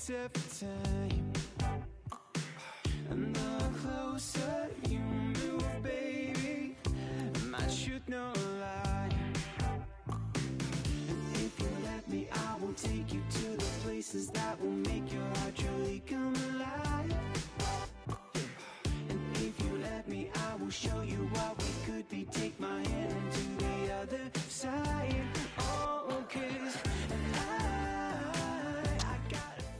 close every time, and the closer you move, baby, my truth no lie. And if you let me, I will take you to the places that will make your heart truly come alive. And if you let me, I will show you what we could be. Take my hand to the other side. Oh, 'cause I gotta feel.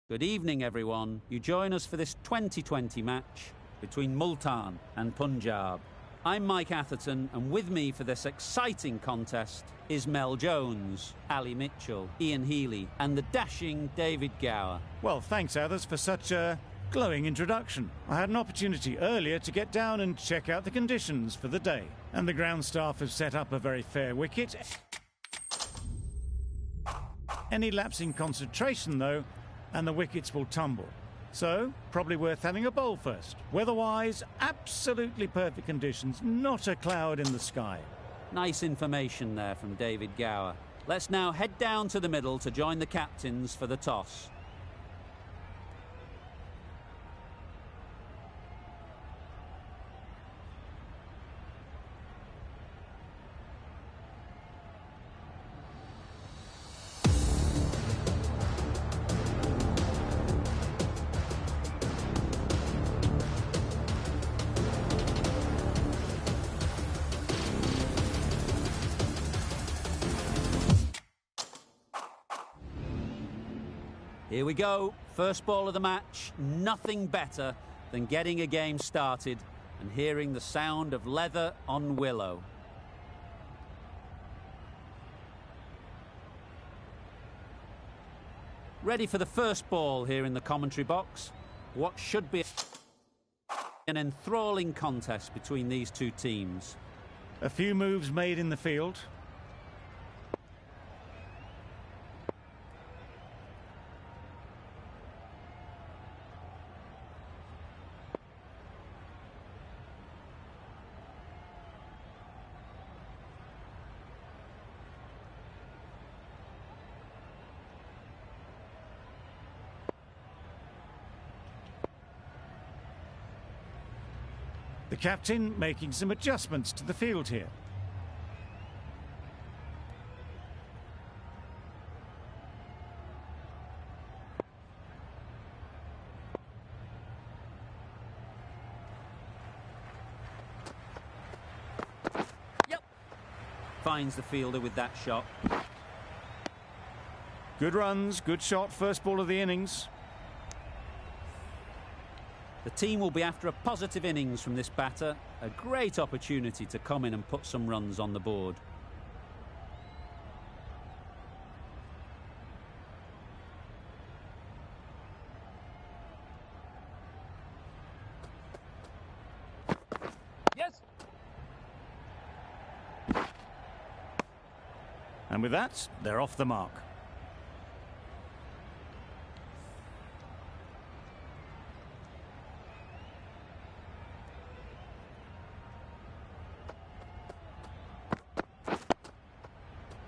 Good evening, everyone. You join us for this 2020 match between Multan and Punjab. I'm Mike Atherton, and with me for this exciting contest is Mel Jones, Ali Mitchell, Ian Healy, and the dashing David Gower. Well, thanks, Athers, for such a glowing introduction. I had an opportunity earlier to get down and check out the conditions for the day, and the ground staff have set up a very fair wicket. Any lapse in concentration, though, and the wickets will tumble. So, probably worth having a bowl first. Weather-wise, absolutely perfect conditions, not a cloud in the sky. Nice information there from David Gower. Let's now head down to the middle to join the captains for the toss. Here we go, first ball of the match. Nothing better than getting a game started and hearing the sound of leather on willow. Ready for the first ball here in the commentary box. What should be an enthralling contest between these two teams. A few moves made in the field. The captain making some adjustments to the field here. Yep. Finds the fielder with that shot. Good runs, good shot, first ball of the innings. The team will be after a positive innings from this batter. A great opportunity to come in and put some runs on the board. Yes. And with that, they're off the mark.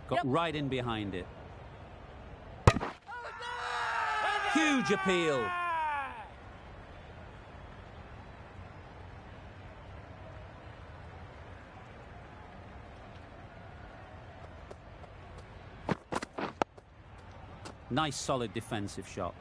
Got right in behind it. Huge Huge appeal. Nice solid defensive shot.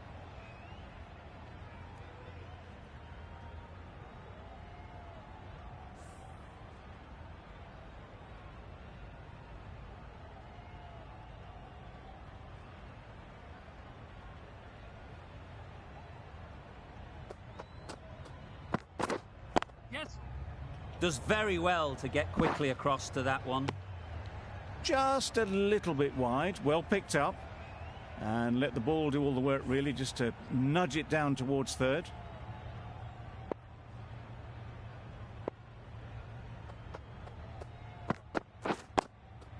Yes. Does very well to get quickly across to that one. Just a little bit wide, well picked up. And let the ball do all the work, really, just to nudge it down towards third.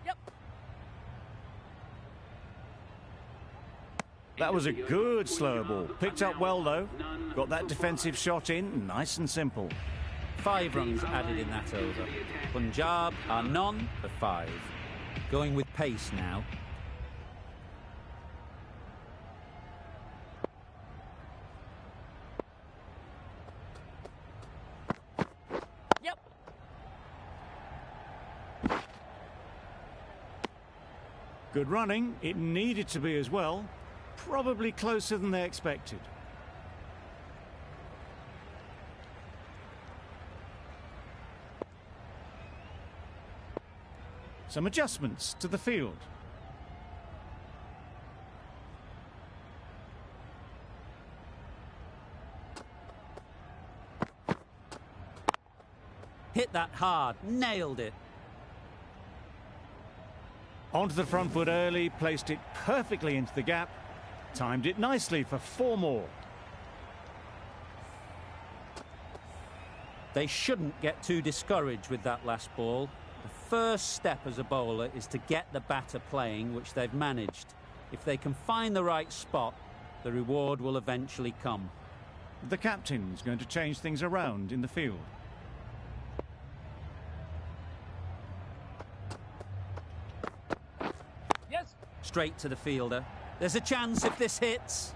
Yep. That was a good slow ball. Picked up well, though. Got that defensive shot in, nice and simple. 5 runs added in that over. Punjab are none for 5. Going with pace now. Yep. Good running. It needed to be as well. Probably closer than they expected. Some adjustments to the field. Hit that hard, nailed it. Onto the front foot early, placed it perfectly into the gap. Timed it nicely for 4 more. They shouldn't get too discouraged with that last ball. The first step as a bowler is to get the batter playing, which they've managed. If they can find the right spot, the reward will eventually come. The captain's going to change things around in the field. Yes. Straight to the fielder. There's a chance if this hits.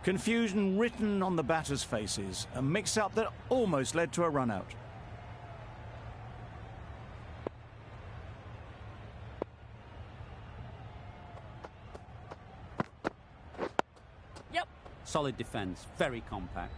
Confusion written on the batters' faces. A mix-up that almost led to a run-out. Yep. Solid defence, very compact.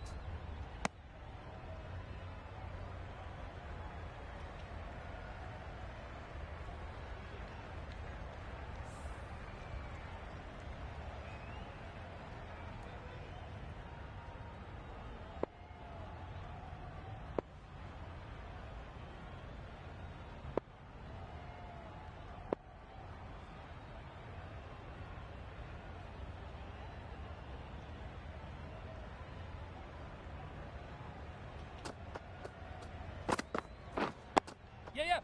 Yeah.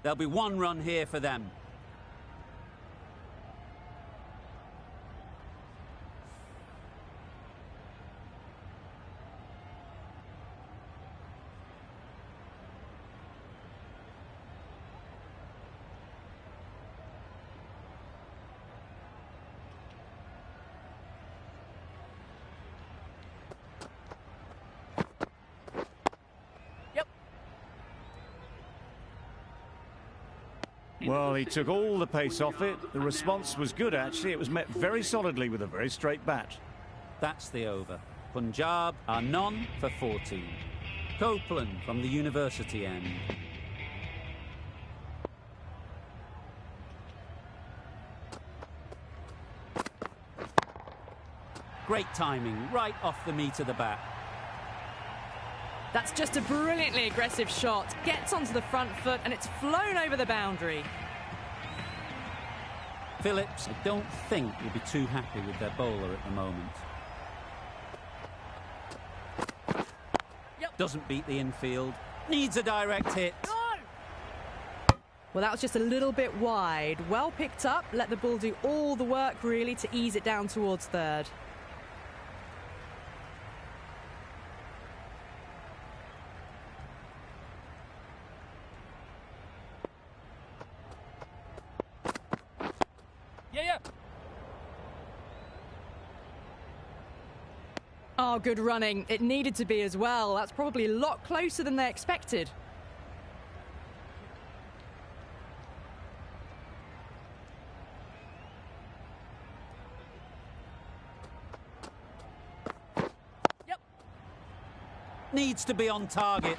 There'll be 1 run here for them. Yep. Well, he took all the pace off it. The response was good, actually. It was met very solidly with a very straight bat. That's the over. Punjab are none for 14. Copeland from the university end. Great timing, right off the meat of the bat. That's just a brilliantly aggressive shot. Gets onto the front foot and it's flown over the boundary. Phillips, I don't think, will be too happy with their bowler at the moment. Yep. Doesn't beat the infield. Needs a direct hit. Well, that was just a little bit wide. Well picked up. Let the ball do all the work, really, to ease it down towards third. Yeah. Oh, good running. It needed to be as well. That's probably a lot closer than they expected. Yep. Needs to be on target.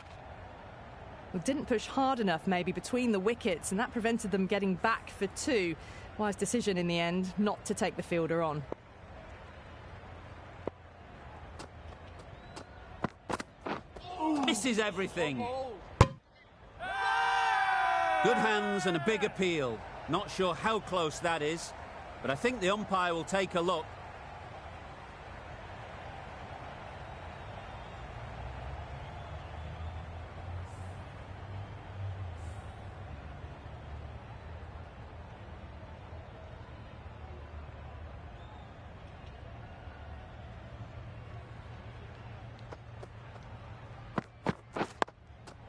Well, didn't push hard enough maybe between the wickets, and that prevented them getting back for two. Wise decision in the end not to take the fielder on. Misses everything. Good hands and a big appeal. Not sure how close that is, but I think the umpire will take a look.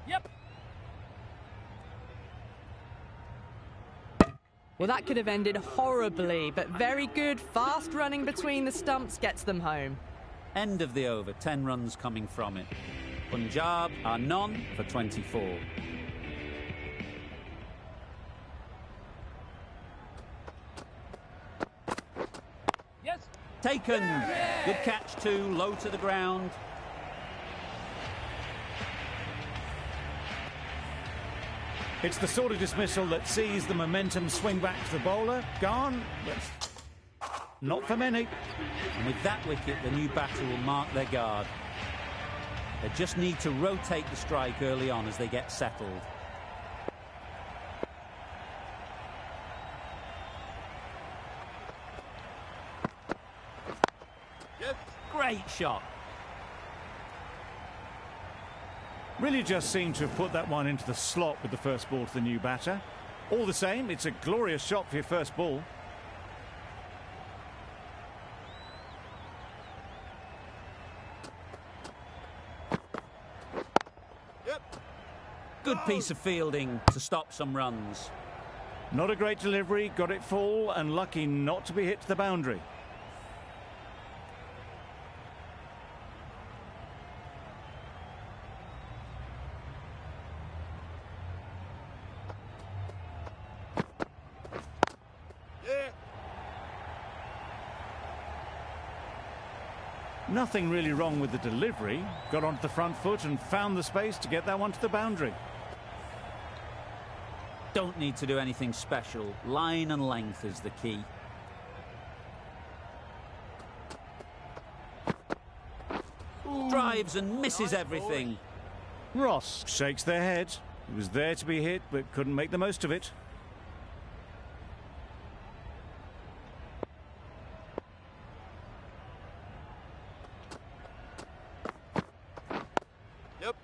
Yep. Well, that could have ended horribly, but very good, fast running between the stumps gets them home. End of the over, 10 runs coming from it. Punjab are none for 24. Yes. Taken. Good catch too, low to the ground. It's the sort of dismissal that sees the momentum swing back to the bowler. Gone, but not for many. And with that wicket, the new batter will mark their guard. They just need to rotate the strike early on as they get settled. Great shot. Really just seemed to have put that one into the slot with the first ball to the new batter. All the same, it's a glorious shot for your first ball. Good piece of fielding to stop some runs. Not a great delivery, got it full and lucky not to be hit to the boundary. Nothing really wrong with the delivery. Got onto the front foot and found the space to get that one to the boundary. Don't need to do anything special. Line and length is the key. Drives and misses everything. Ross shakes their head. He was there to be hit, but couldn't make the most of it. Yep.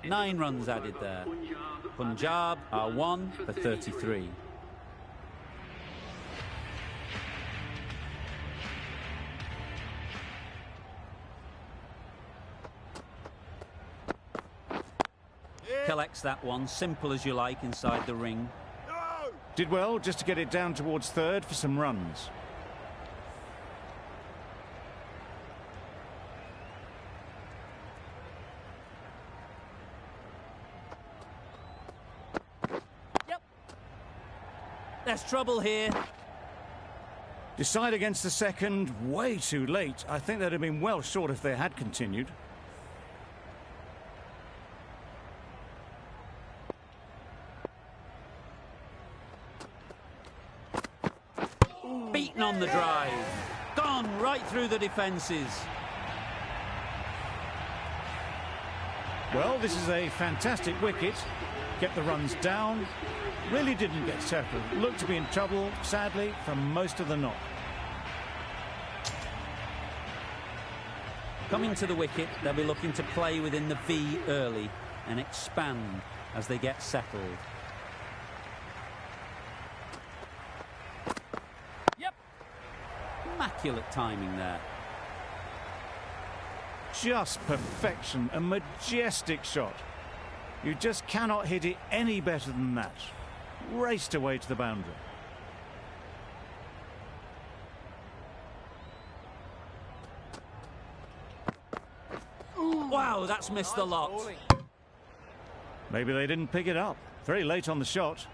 9 runs added there. Punjab are 1 for 33. Collects that one, simple as you like, inside the ring. Did well just to get it down towards third for some runs. Yep. There's trouble here. Decide against the second, way too late. I think they'd have been well short if they had continued. Beaten on the drive. Gone right through the defences. Well, this is a fantastic wicket. Get the runs down. Really didn't get settled. Looked to be in trouble, sadly, for most of the knock. Coming to the wicket, they'll be looking to play within the V early and expand as they get settled. Yep. Immaculate timing there. Just perfection, a majestic shot. You just cannot hit it any better than that. Raced away to the boundary. Wow, that's missed the lot. Maybe they didn't pick it up. Very late on the shot.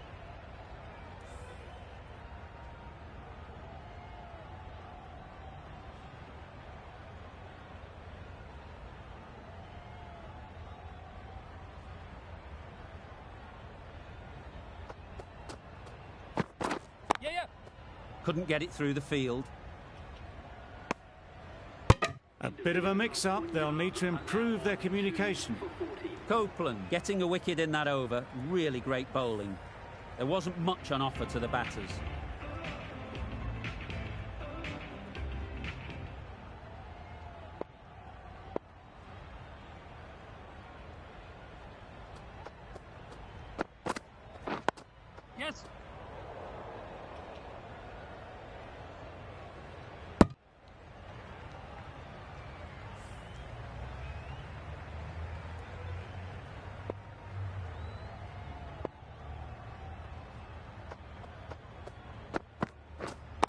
Yeah. Couldn't get it through the field. A bit of a mix-up. They'll need to improve their communication. Copeland getting a wicket in that over. Really great bowling. There wasn't much on offer to the batters. Yes.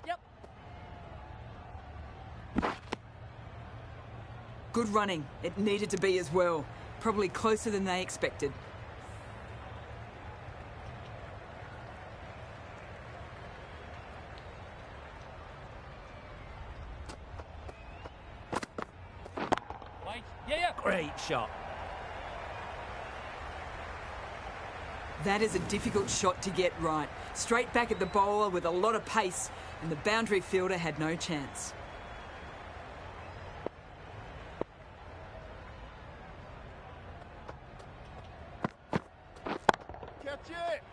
Yep. Good running. It needed to be as well. Probably closer than they expected. Wait. Yeah. Great shot. That is a difficult shot to get right. Straight back at the bowler with a lot of pace, and the boundary fielder had no chance.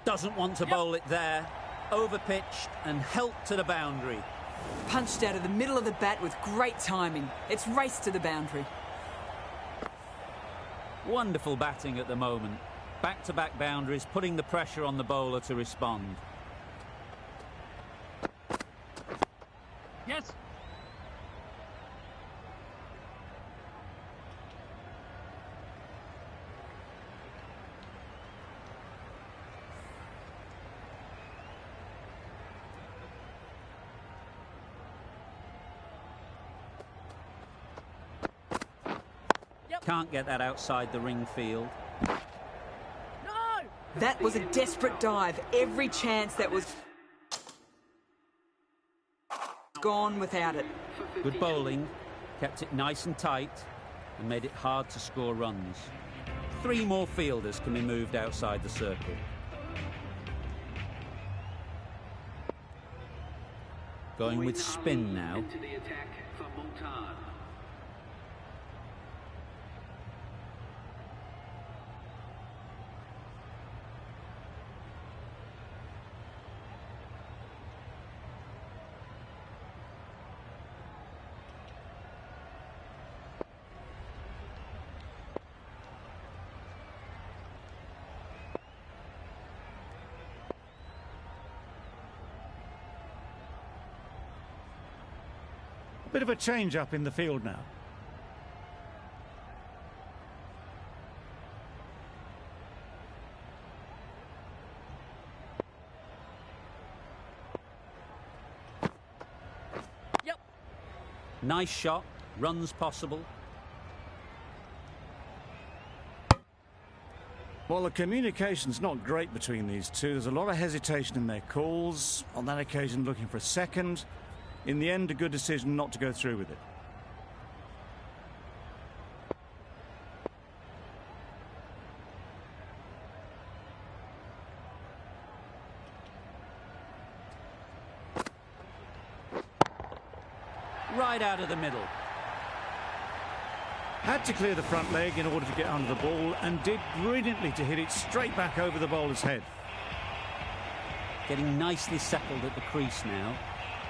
Doesn't want to bowl it there. Overpitched and helped to the boundary. Punched out of the middle of the bat with great timing. It's raced to the boundary. Wonderful batting at the moment. Back-to-back boundaries, putting the pressure on the bowler to respond. Yes. Can't get that outside the ring field. No. That was a desperate dive. Every chance that was gone without it. Good bowling, kept it nice and tight and made it hard to score runs. 3 more fielders can be moved outside the circle. Going with spin now. Into the attack for Multan. A bit of a change-up in the field now. Yep. Nice shot, runs possible. Well, the communication's not great between these two. There's a lot of hesitation in their calls. On that occasion, looking for a second. In the end, a good decision not to go through with it. Right out of the middle. Had to clear the front leg in order to get under the ball and did brilliantly to hit it straight back over the bowler's head. Getting nicely settled at the crease now.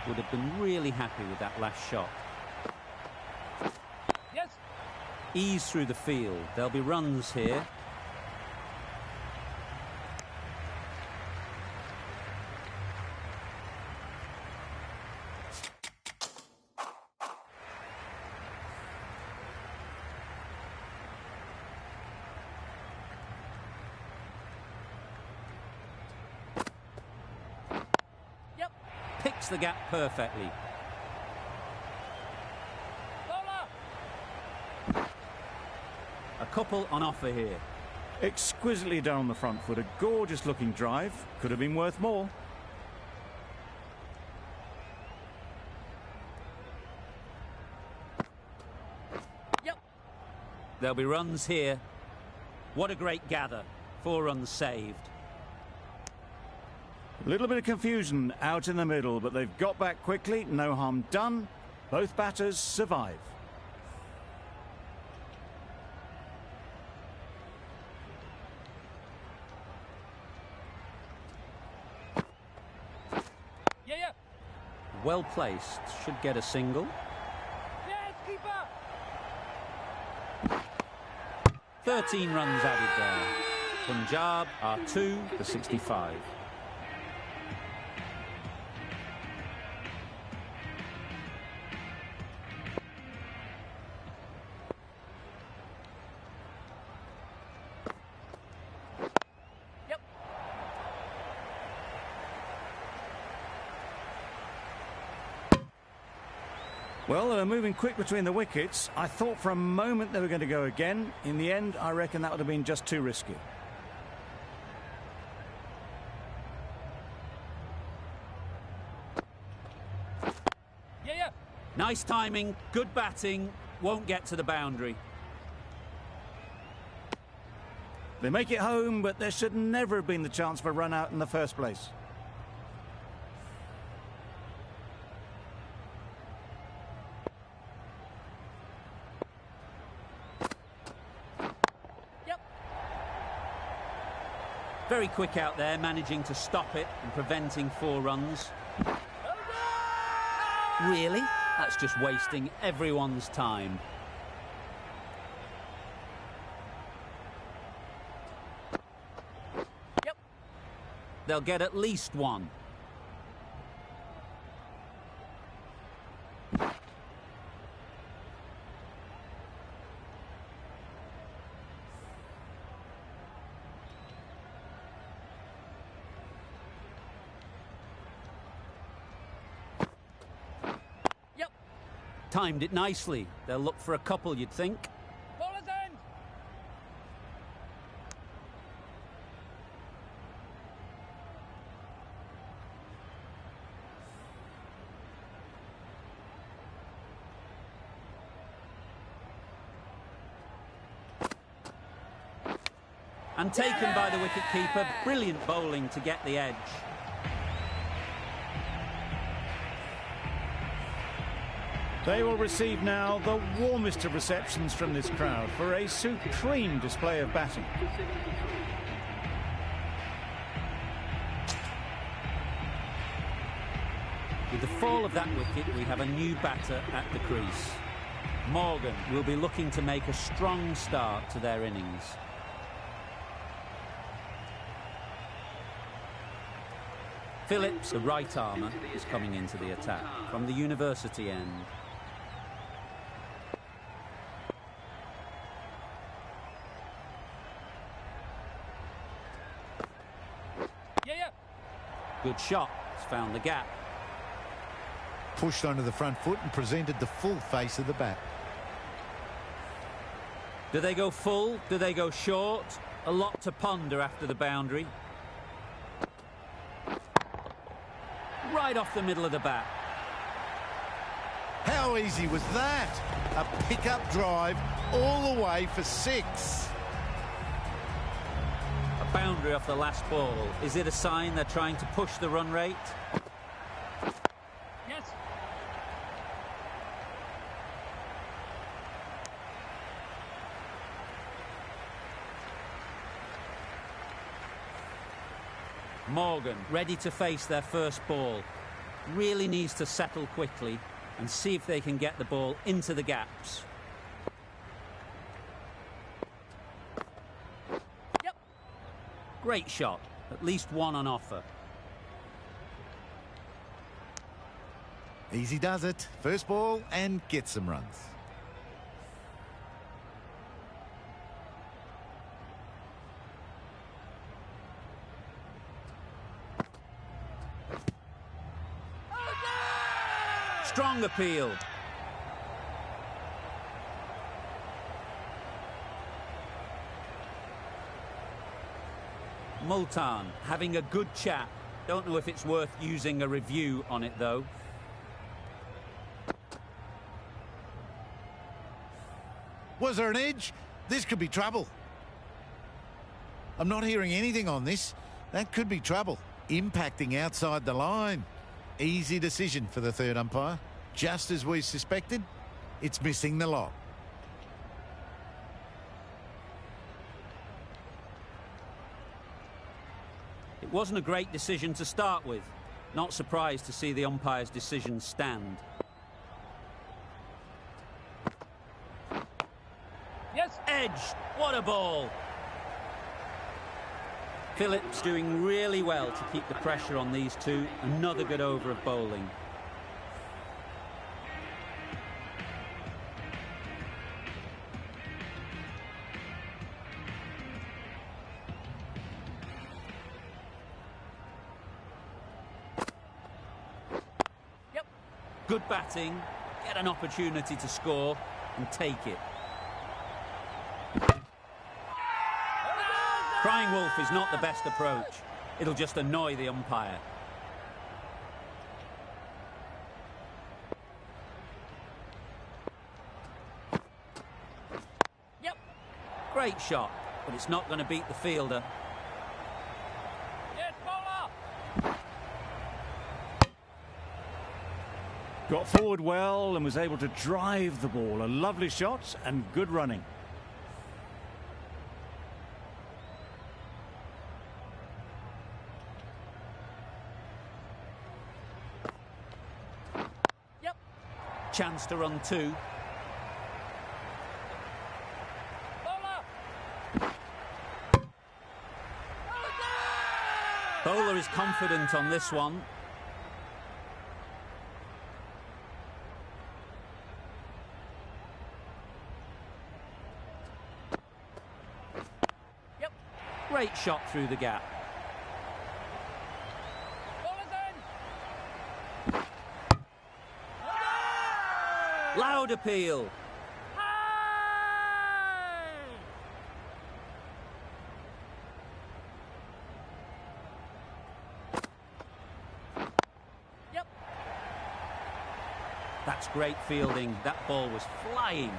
Would have been really happy with that last shot. Yes. Ease through the field. There'll be runs here. Yep. Picks the gap perfectly. Bowler. A couple on offer here. Exquisitely done on the front foot. A gorgeous looking drive. Could have been worth more. Yep. There'll be runs here. What a great gather. 4 runs saved. A little bit of confusion out in the middle, but they've got back quickly. No harm done. Both batters survive. Yeah, yeah. Well placed. Should get a single. Yes, keeper. 13 runs added there. Punjab are 2 for 65. Yep. Well, they're moving quick between the wickets. I thought for a moment they were going to go again. In the end, I reckon that would have been just too risky. Yeah, yeah. Nice timing, good batting, won't get to the boundary. They make it home, but there should never have been the chance for a run out in the first place. Yep. Very quick out there, managing to stop it and preventing 4 runs. Really? That's just wasting everyone's time. Yep. They'll get at least 1. Yep. Timed it nicely. They'll look for a couple, you'd think. Bowler's end. And taken by the wicketkeeper. Brilliant bowling to get the edge. They will receive now the warmest of receptions from this crowd for a supreme display of batting. With the fall of that wicket, we have a new batter at the crease. Morgan will be looking to make a strong start to their innings. Phillips, the right armour, is coming into the attack from the university end. Yeah, yeah. Good shot. It's found the gap. Pushed onto the front foot and presented the full face of the bat. Do they go full? Do they go short? A lot to ponder after the boundary. Right off the middle of the bat. How easy was that? A pickup drive all the way for 6. A boundary off the last ball. Is it a sign they're trying to push the run rate? Yes. Morgan ready to face their first ball. Really needs to settle quickly and see if they can get the ball into the gaps. Yep. Great shot. At least 1 on offer. Easy does it. First ball and get some runs. Strong appeal. Multan having a good chat. Don't know if it's worth using a review on it, though. Was there an edge? This could be trouble. I'm not hearing anything on this. That could be trouble. Impacting outside the line. Easy decision for the third umpire. Just as we suspected, it's missing the lot. It wasn't a great decision to start with. Not surprised to see the umpire's decision stand. Yes. Edge! What a ball! Phillips doing really well to keep the pressure on these two. Another good over of bowling. Yep. Good batting, get an opportunity to score and take it. Crying wolf is not the best approach. It'll just annoy the umpire. Yep. Great shot, but it's not going to beat the fielder. Yes, bowler. Got forward well and was able to drive the ball. A lovely shot and good running. Yep. Chance to run two. Bowler. Bowler is confident on this one. Yep. Great shot through the gap. Bowler's in. Loud appeal. Yep. That's great fielding. That ball was flying.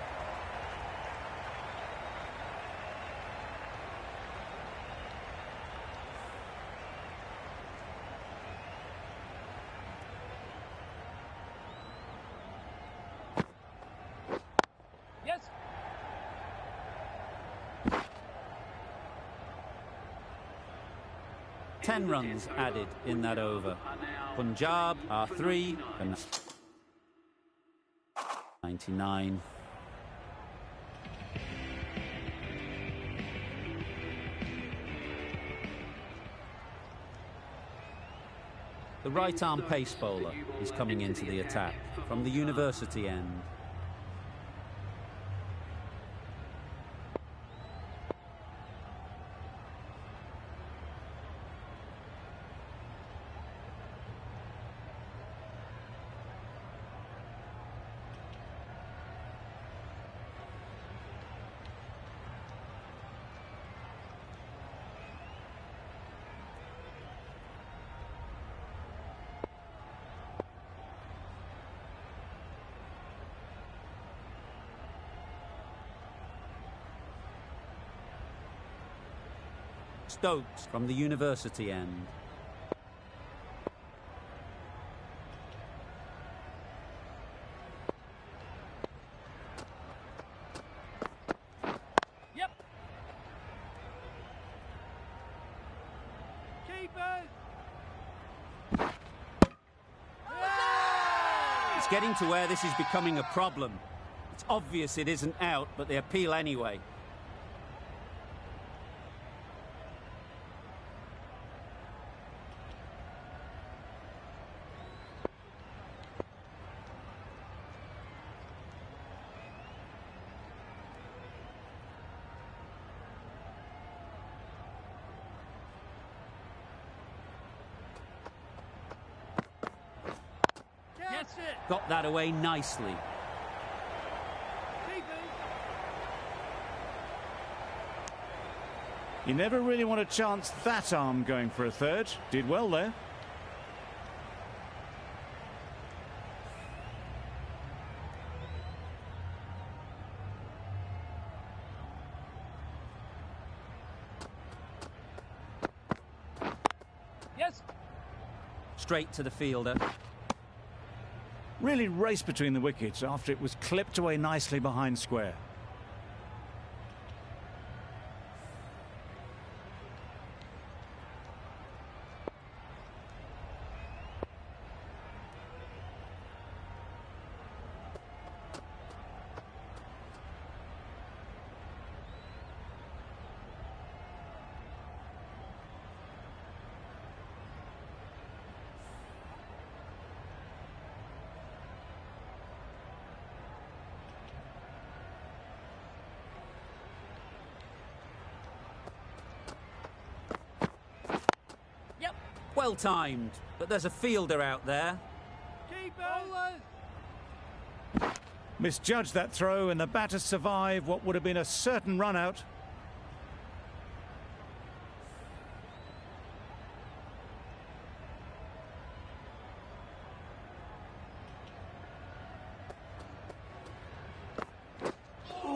Yes. 10 runs added in that over. Punjab are 3 and 99. The right-arm pace bowler is coming into the attack from the university end. Stokes from the university end. Yep. Keepers. It's getting to where this is becoming a problem. It's obvious it isn't out, but they appeal anyway. That's it. Got that away nicely. Keepers. You never really want to chance that arm going for a third. Did well there. Yes. Straight to the fielder. Really raced between the wickets after it was clipped away nicely behind square. Yep. Well timed, but there's a fielder out there. Keeper. Misjudged that throw and the batter survived what would have been a certain run out.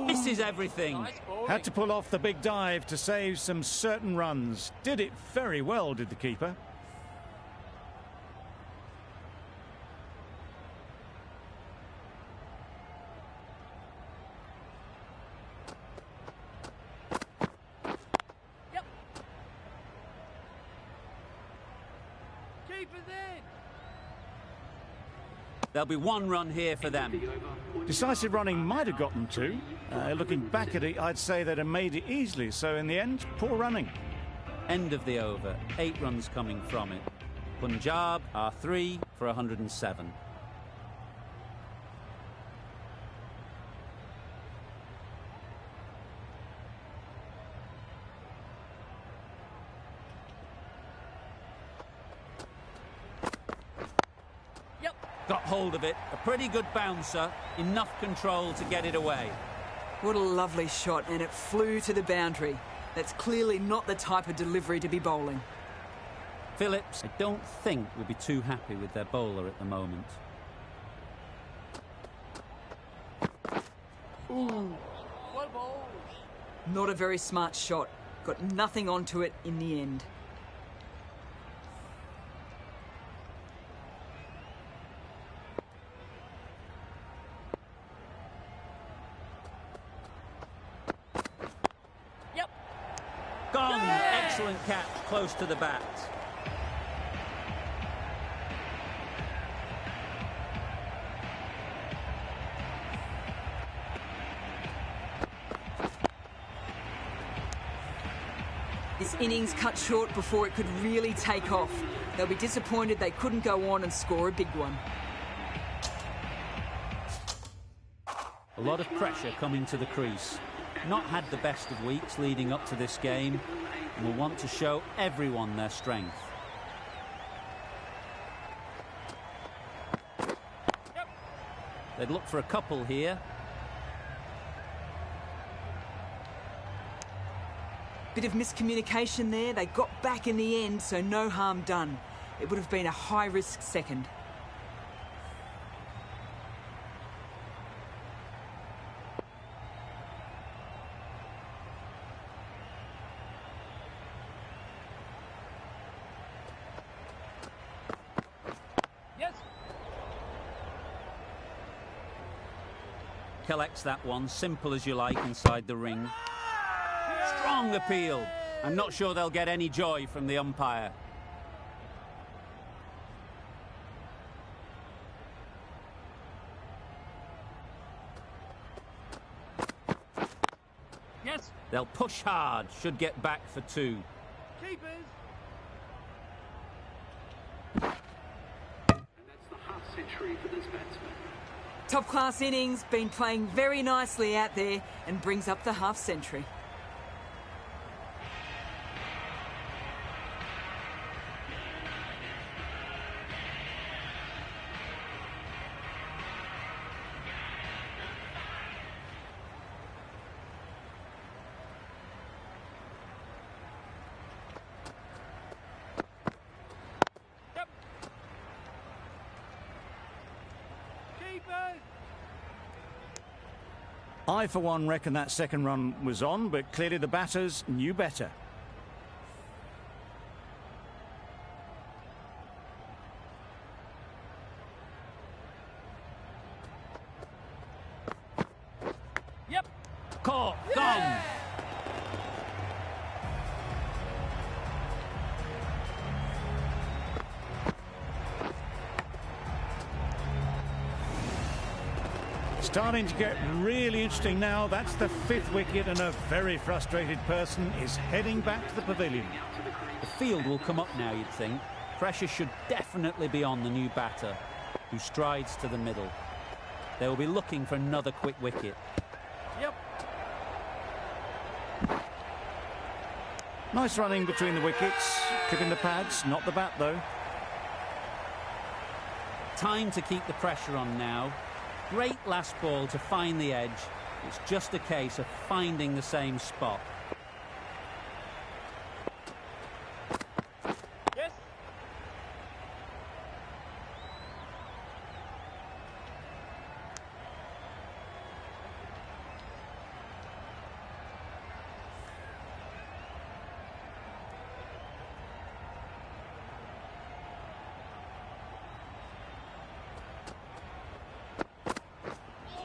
Misses everything. Nice bowling. Had to pull off the big dive to save some certain runs. Did it very well, did the keeper. Yep. Keeper's in. There'll be one run here for them. Decisive running might have got them two. Looking back at it, I'd say they'd have made it easily. So in the end, poor running. End of the over. 8 runs coming from it. Punjab are 3 for 107. Yep. Got hold of it. A pretty good bouncer. Enough control to get it away. What a lovely shot, and it flew to the boundary. That's clearly not the type of delivery to be bowling. Phillips, I don't think, will be too happy with their bowler at the moment. Well bowled. Not a very smart shot. Got nothing onto it in the end. Yep. Gone! Excellent catch, close to the bat. This innings cut short before it could really take off. They'll be disappointed they couldn't go on and score a big one. A lot of pressure coming to the crease. Not had the best of weeks leading up to this game, and will want to show everyone their strength. They'd look for a couple here. Bit of miscommunication there. They got back in the end, so no harm done. It would have been a high-risk second. Yes. Collects that one, simple as you like, inside the ring. Strong appeal. I'm not sure they'll get any joy from the umpire. Yes. They'll push hard, should get back for 2. Keepers. And that's the half century for this batsman. Top-class innings, been playing very nicely out there and brings up the half-century. I, for one, reckon that second run was on, but clearly the batters knew better. Yep. Caught. Gone. Starting to get really interesting now. That's the 5th wicket, and a very frustrated person is heading back to the pavilion. The field will come up now, you'd think. Pressure should definitely be on the new batter, who strides to the middle. They will be looking for another quick wicket. Yep. Nice running between the wickets, clipping the pads, not the bat though. Time to keep the pressure on now. Great last ball to find the edge. It's just a case of finding the same spot. Yes.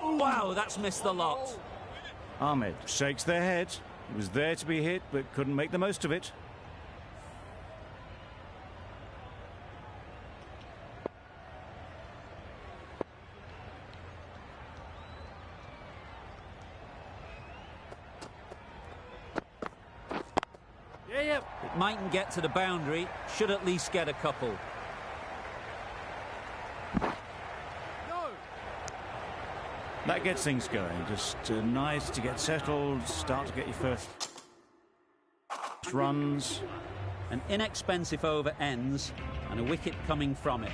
Wow, that's missed the lot. Ahmed shakes their head. He was there to be hit, but couldn't make the most of it. Yeah, yeah. It mightn't get to the boundary, should at least get a couple. That gets things going. Just nice to get settled, start to get your first runs. An inexpensive over ends and a wicket coming from it.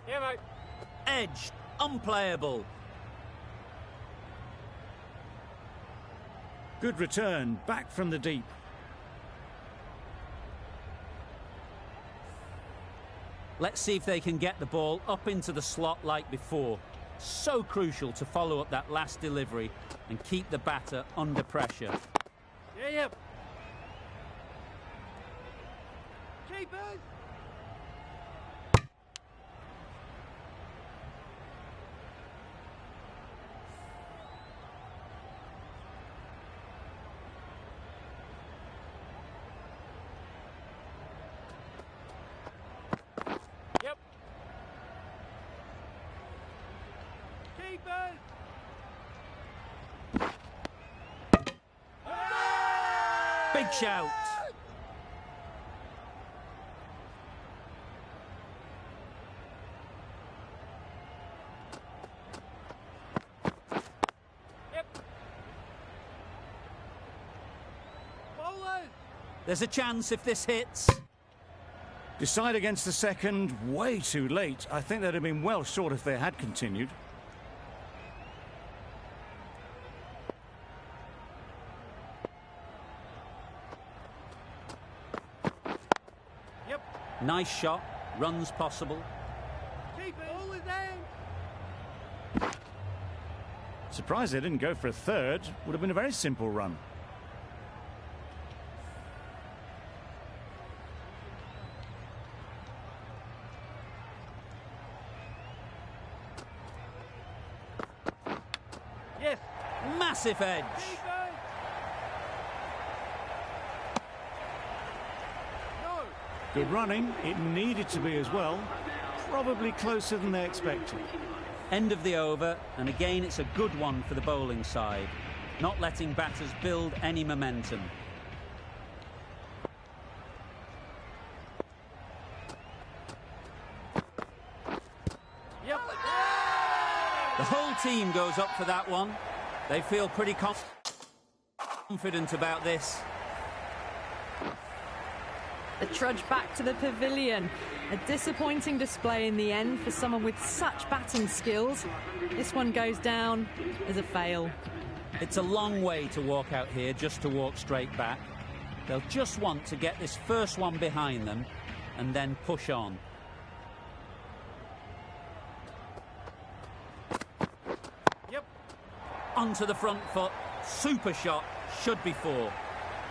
Yeah, mate. Edge, unplayable. Good return, back from the deep. Let's see if they can get the ball up into the slot like before. So crucial to follow up that last delivery and keep the batter under pressure. Yeah, yeah. Keepers. Yep. Keepers. Big shout. Yep. Bowlers. There's a chance if this hits. Decide against the second, way too late. I think they'd have been well short if they had continued. Yep. Nice shot, runs possible. Keepers. Bowlers out. Surprised they didn't go for a third. Would have been a very simple run. Yes. Massive edge. Keepers. No. Good running. It needed to be as well. Probably closer than they expected. End of the over, and again it's a good one for the bowling side. Not letting batters build any momentum. Yep. The whole team goes up for that one. They feel pretty confident about this. The trudge back to the pavilion. A disappointing display in the end for someone with such batting skills. This one goes down as a fail. It's a long way to walk out here just to walk straight back. They'll just want to get this first one behind them and then push on. Yep. Onto the front foot. Super shot. Should be 4. Well,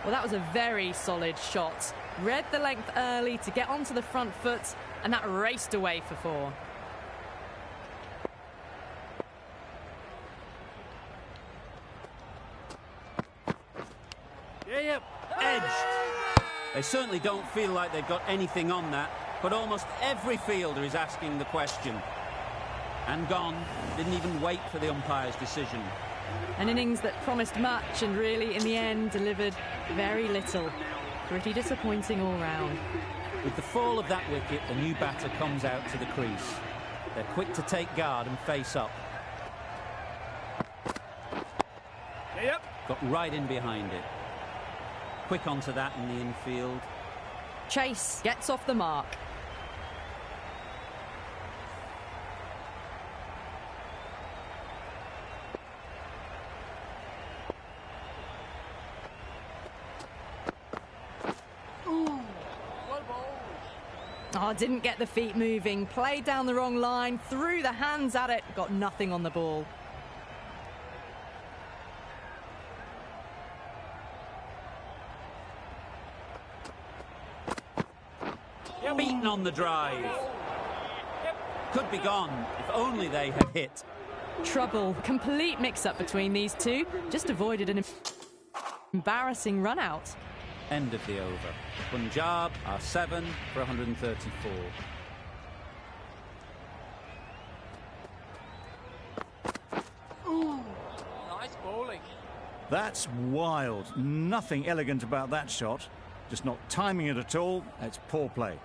that was a very solid shot. Read the length early to get onto the front foot, and that raced away for 4. Yeah, yep. Edged. They certainly don't feel like they've got anything on that, but almost every fielder is asking the question. And gone. Didn't even wait for the umpire's decision. An innings that promised much and really, in the end, delivered very little. Pretty disappointing all round. With the fall of that wicket, the new batter comes out to the crease. They're quick to take guard and face up. Yeah, yep. Got right in behind it. Quick onto that in the infield. Chase gets off the mark. Oh, didn't get the feet moving. Played down the wrong line, threw the hands at it, got nothing on the ball. Beaten on the drive. Could be gone if only they had hit. Trouble. Complete mix-up between these two. Just avoided an embarrassing run-out. End of the over. Punjab are 7 for 134. Nice bowling. That's wild. Nothing elegant about that shot. Just not timing it at all. It's poor play.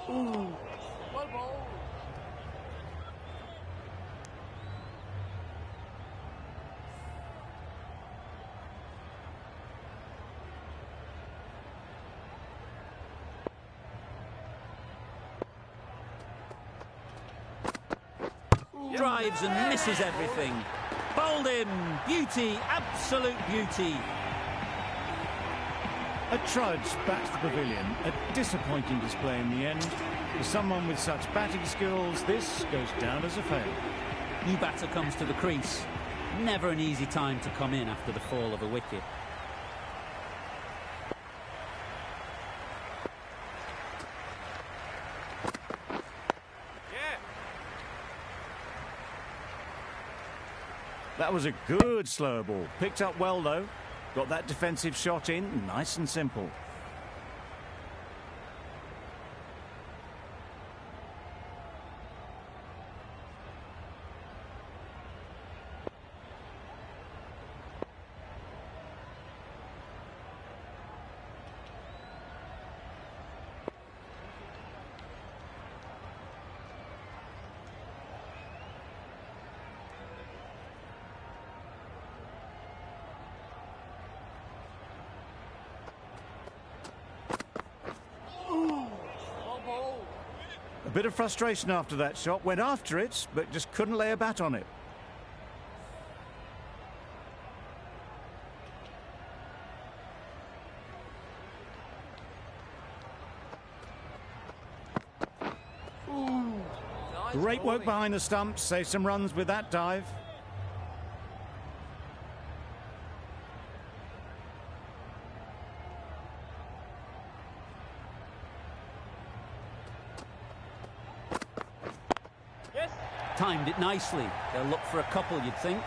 Well bowled. Drives and misses everything. Bowled him. Beauty. Absolute beauty. A trudge back to the pavilion. A disappointing display in the end. For someone with such batting skills, this goes down as a fail. New batter comes to the crease. Never an easy time to come in after the fall of a wicket. Yeah. That was a good slow ball. Picked up well, though. Got that defensive shot in, nice and simple. A bit of frustration after that shot. Went after it, but just couldn't lay a bat on it. Nice Great work bowling. behind the stumps. Saved some runs with that dive. Yes. Timed it nicely. They'll look for a couple, you'd think.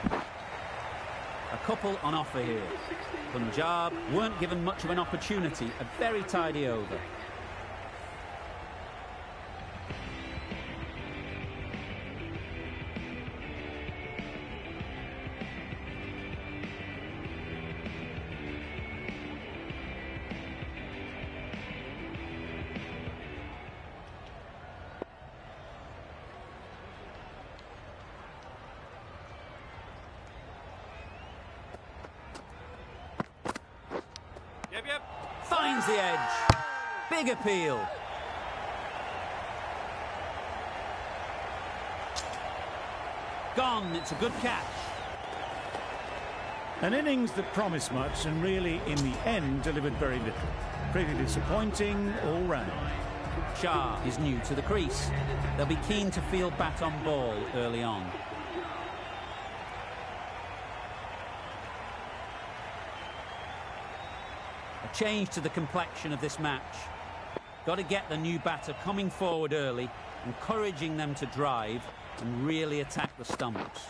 Bowling. A couple on offer here. Punjab weren't given much of an opportunity. A very tidy over. Finds the edge. Big appeal. Gone. It's a good catch. An innings that promised much and really, in the end, delivered very little. Pretty disappointing all round. Shah is new to the crease. They'll be keen to field bat on ball early on. A change to the complexion of this match. Got to get the new batter coming forward early, encouraging them to drive and really attack the stumps.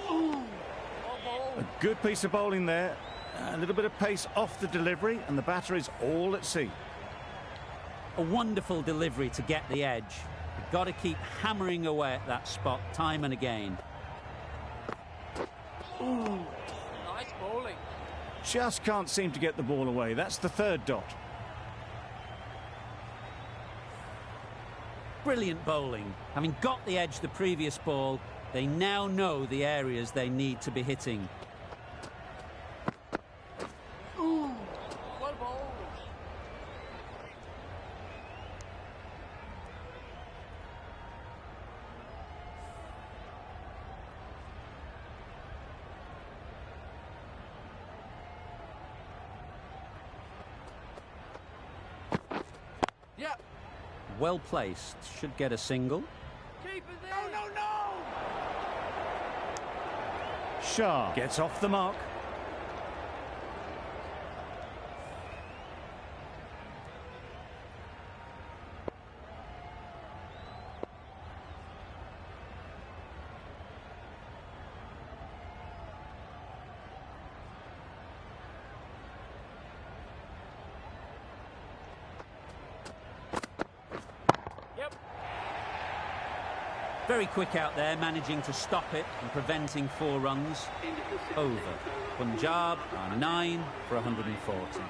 A good piece of bowling there. A little bit of pace off the delivery, and the batter is all at sea. A wonderful delivery to get the edge. You've got to keep hammering away at that spot time and again. Nice bowling. Just can't seem to get the ball away. That's the third dot. Brilliant bowling. Having got the edge the previous ball, they now know the areas they need to be hitting. Well bowled. Yeah. Well placed. Should get a single. Keep it there. No. Shah gets off the mark. Yep. Very quick out there, managing to stop it and preventing 4 runs. Over. Punjab are 9 for 140.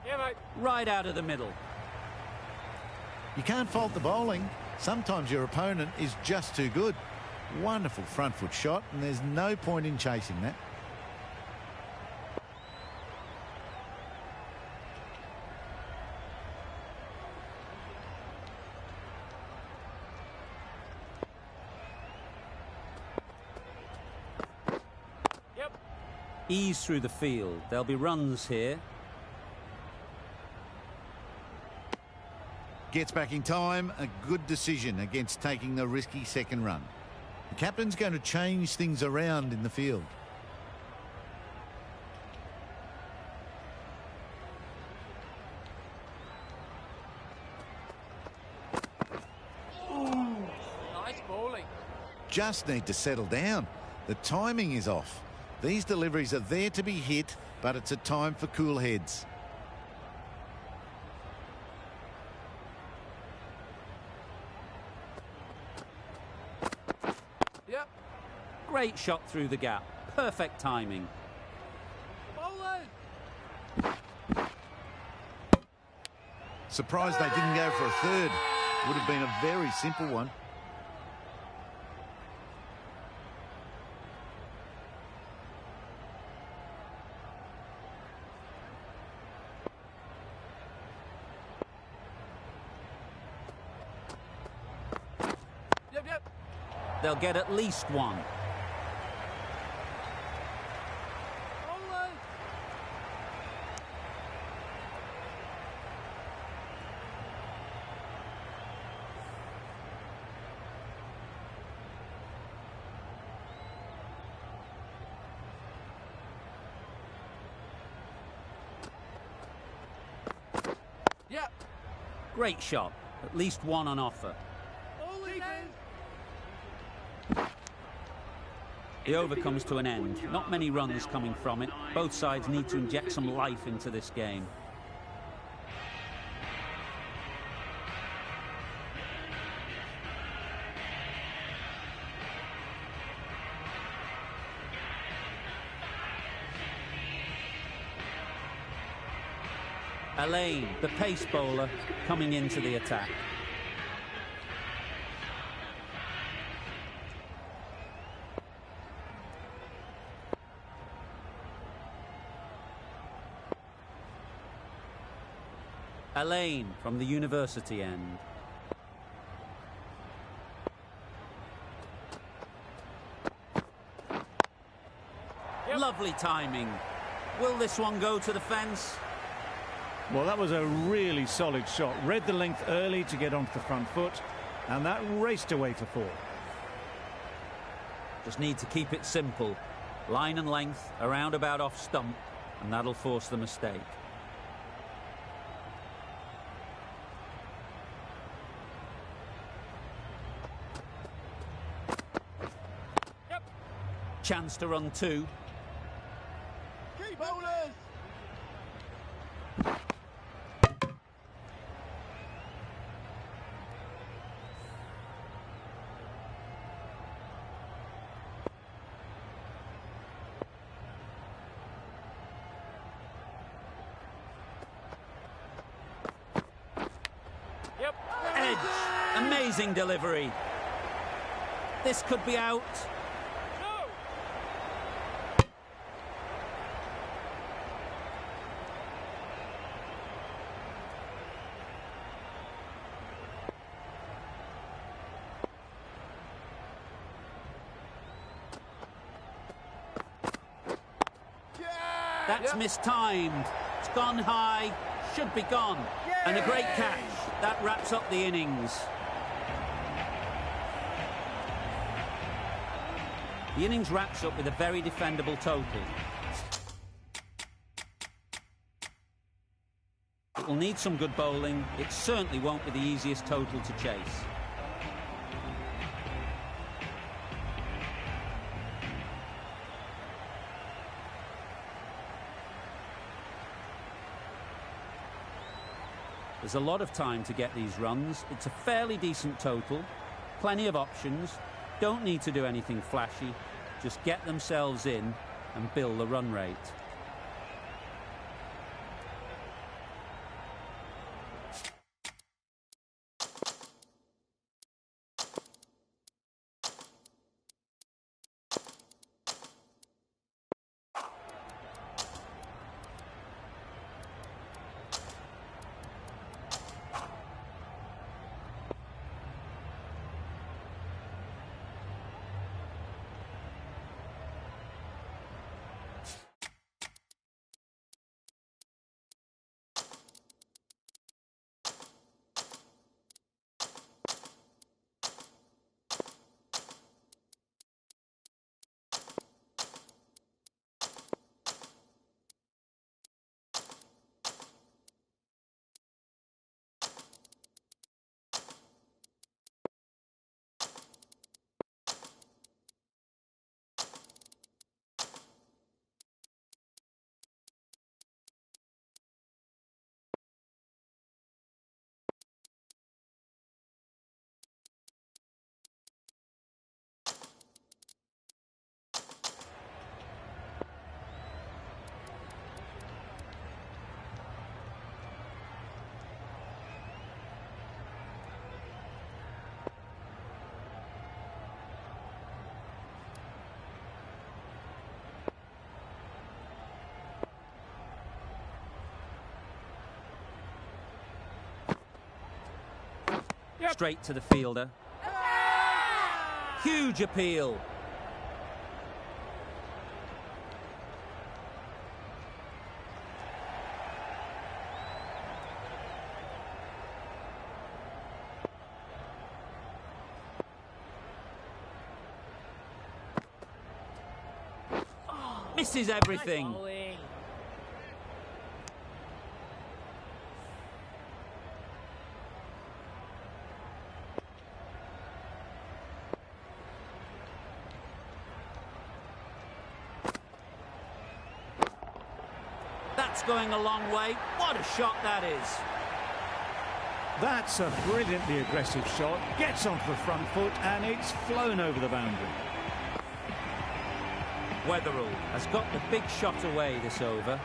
Yeah, mate. Right out of the middle. You can't fault the bowling. Sometimes your opponent is just too good. Wonderful front foot shot, and there's no point in chasing that. Yep. Ease through the field. There'll be runs here. Gets back in time. A good decision against taking the risky second run. The captain's going to change things around in the field. Nice bowling. Just need to settle down. The timing is off. These deliveries are there to be hit, but it's a time for cool heads. Yep. Great shot through the gap. Perfect timing. Bowling. Surprised they didn't go for a third. Would have been a very simple one. Yep. They'll get at least 1. Bowling. Yep. Great shot. At least 1 on offer. Bowling. The over comes to an end. Not many runs coming from it. Both sides need to inject some life into this game. Elaine, the pace bowler, coming into the attack. Elaine from the university end. Lovely timing. Will this one go to the fence? Well, that was a really solid shot. Read the length early to get onto the front foot, and that raced away for 4. Just need to keep it simple. Line and length, around about off stump, and that'll force the mistake. Chance to run 2. Keep bowlers! Yep. Edge. Amazing delivery. This could be out. That's mistimed. It's gone high. Should be gone. And a great catch. That wraps up the innings. The innings wraps up with a very defendable total. It will need some good bowling. It certainly won't be the easiest total to chase. There's a lot of time to get these runs. It's a fairly decent total. Plenty of options. Don't need to do anything flashy. Just get themselves in and build the run rate. Straight to the fielder. Huge appeal. Misses everything. That's going a long way. What a shot that is. That's a brilliantly aggressive shot. Gets onto the front foot and it's flown over the boundary. Weatherall has got the big shot away this over.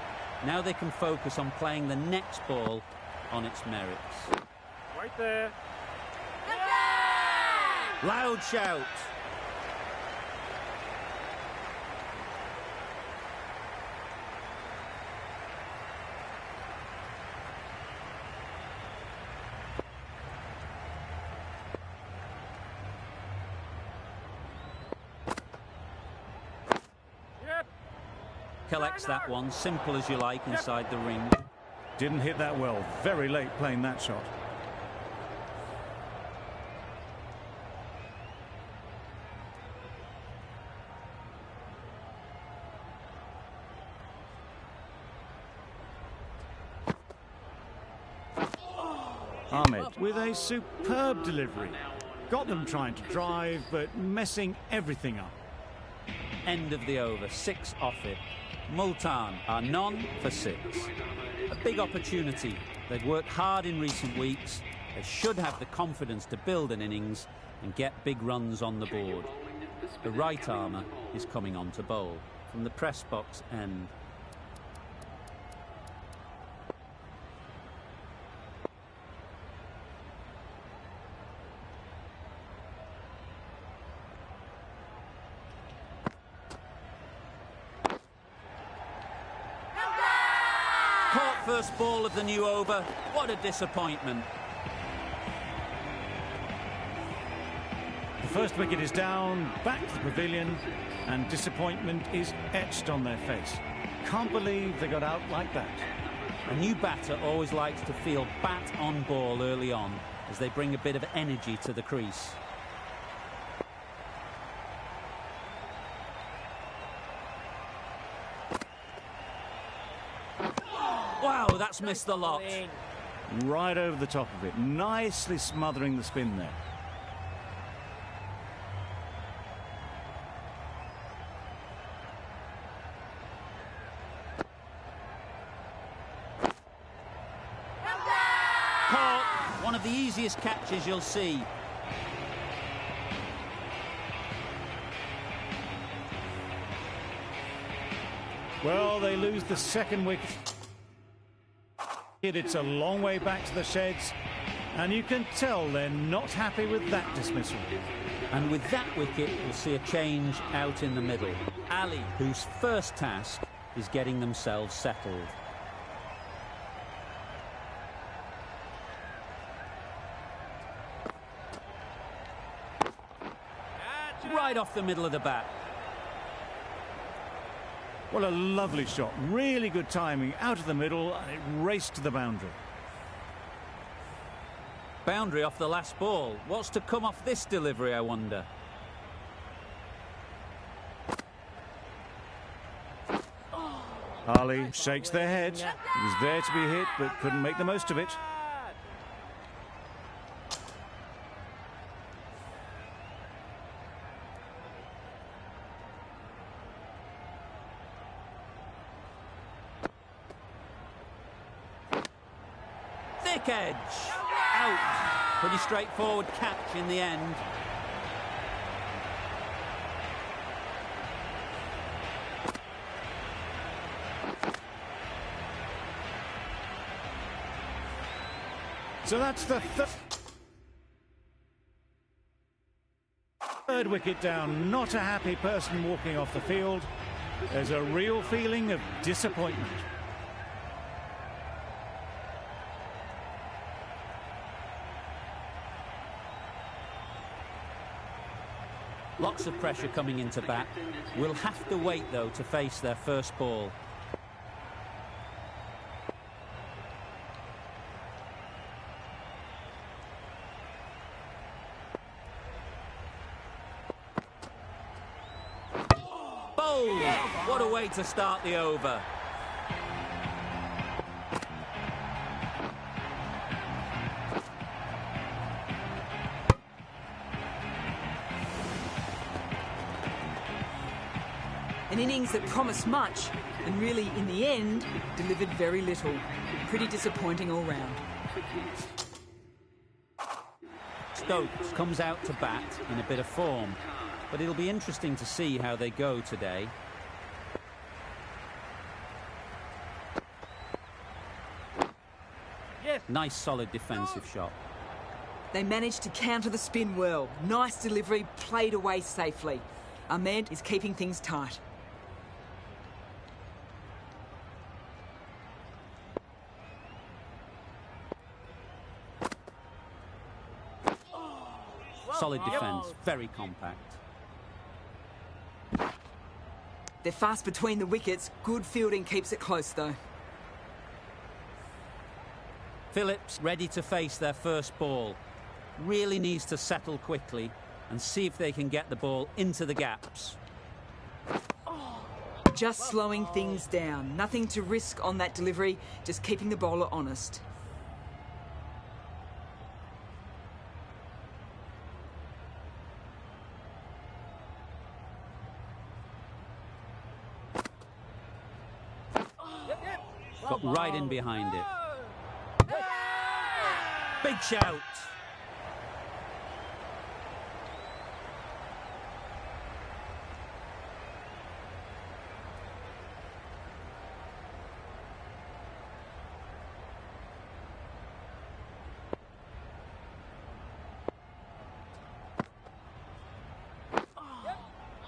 Now they can focus on playing the next ball on its merits. Right there. Loud shout. Collects that one, simple as you like, inside the ring. Didn't hit that well. Very late playing that shot. Ahmed with a superb delivery. Got them trying to drive, but messing everything up. End of the over, 6 off it. Multan are none for 6. A big opportunity. They've worked hard in recent weeks. They should have the confidence to build an innings and get big runs on the board. The right armour is coming on to bowl from the press box end. Caught first ball of the new over. What a disappointment. The first wicket is down, back to the pavilion, and disappointment is etched on their face. Can't believe they got out like that. A new batter always likes to feel bat on ball early on as they bring a bit of energy to the crease. Wow, that's missed the lot. Right over the top of it, nicely smothering the spin there. Caught, one of the easiest catches you'll see. Well, they lose the second wicket. It's a long way back to the sheds, and you can tell they're not happy with that dismissal. And with that wicket, we'll see a change out in the middle. Ali, whose first task is getting themselves settled. Right off the middle of the bat. What a lovely shot. Really good timing. Out of the middle, and it raced to the boundary. Boundary off the last ball. What's to come off this delivery, I wonder? Ali shakes their head. He was there to be hit, but couldn't make the most of it. Thick edge. Out. Pretty straightforward catch in the end. So that's the third wicket down. Not a happy person walking off the field. There's a real feeling of disappointment. Lots of pressure coming into bat. We'll have to wait, though, to face their first ball. Bowled! What a way to start the over. An innings that promised much and really, in the end, delivered very little. Pretty disappointing all round. Stokes comes out to bat in a bit of form, but it'll be interesting to see how they go today. Nice solid defensive shot. They managed to counter the spin well. Nice delivery, played away safely. Ahmed is keeping things tight. Solid defence, very compact. They're fast between the wickets. Good fielding keeps it close, though. Phillips ready to face their first ball. Really needs to settle quickly and see if they can get the ball into the gaps. Just slowing things down. Nothing to risk on that delivery, just keeping the bowler honest. Got right in behind it. Big shout.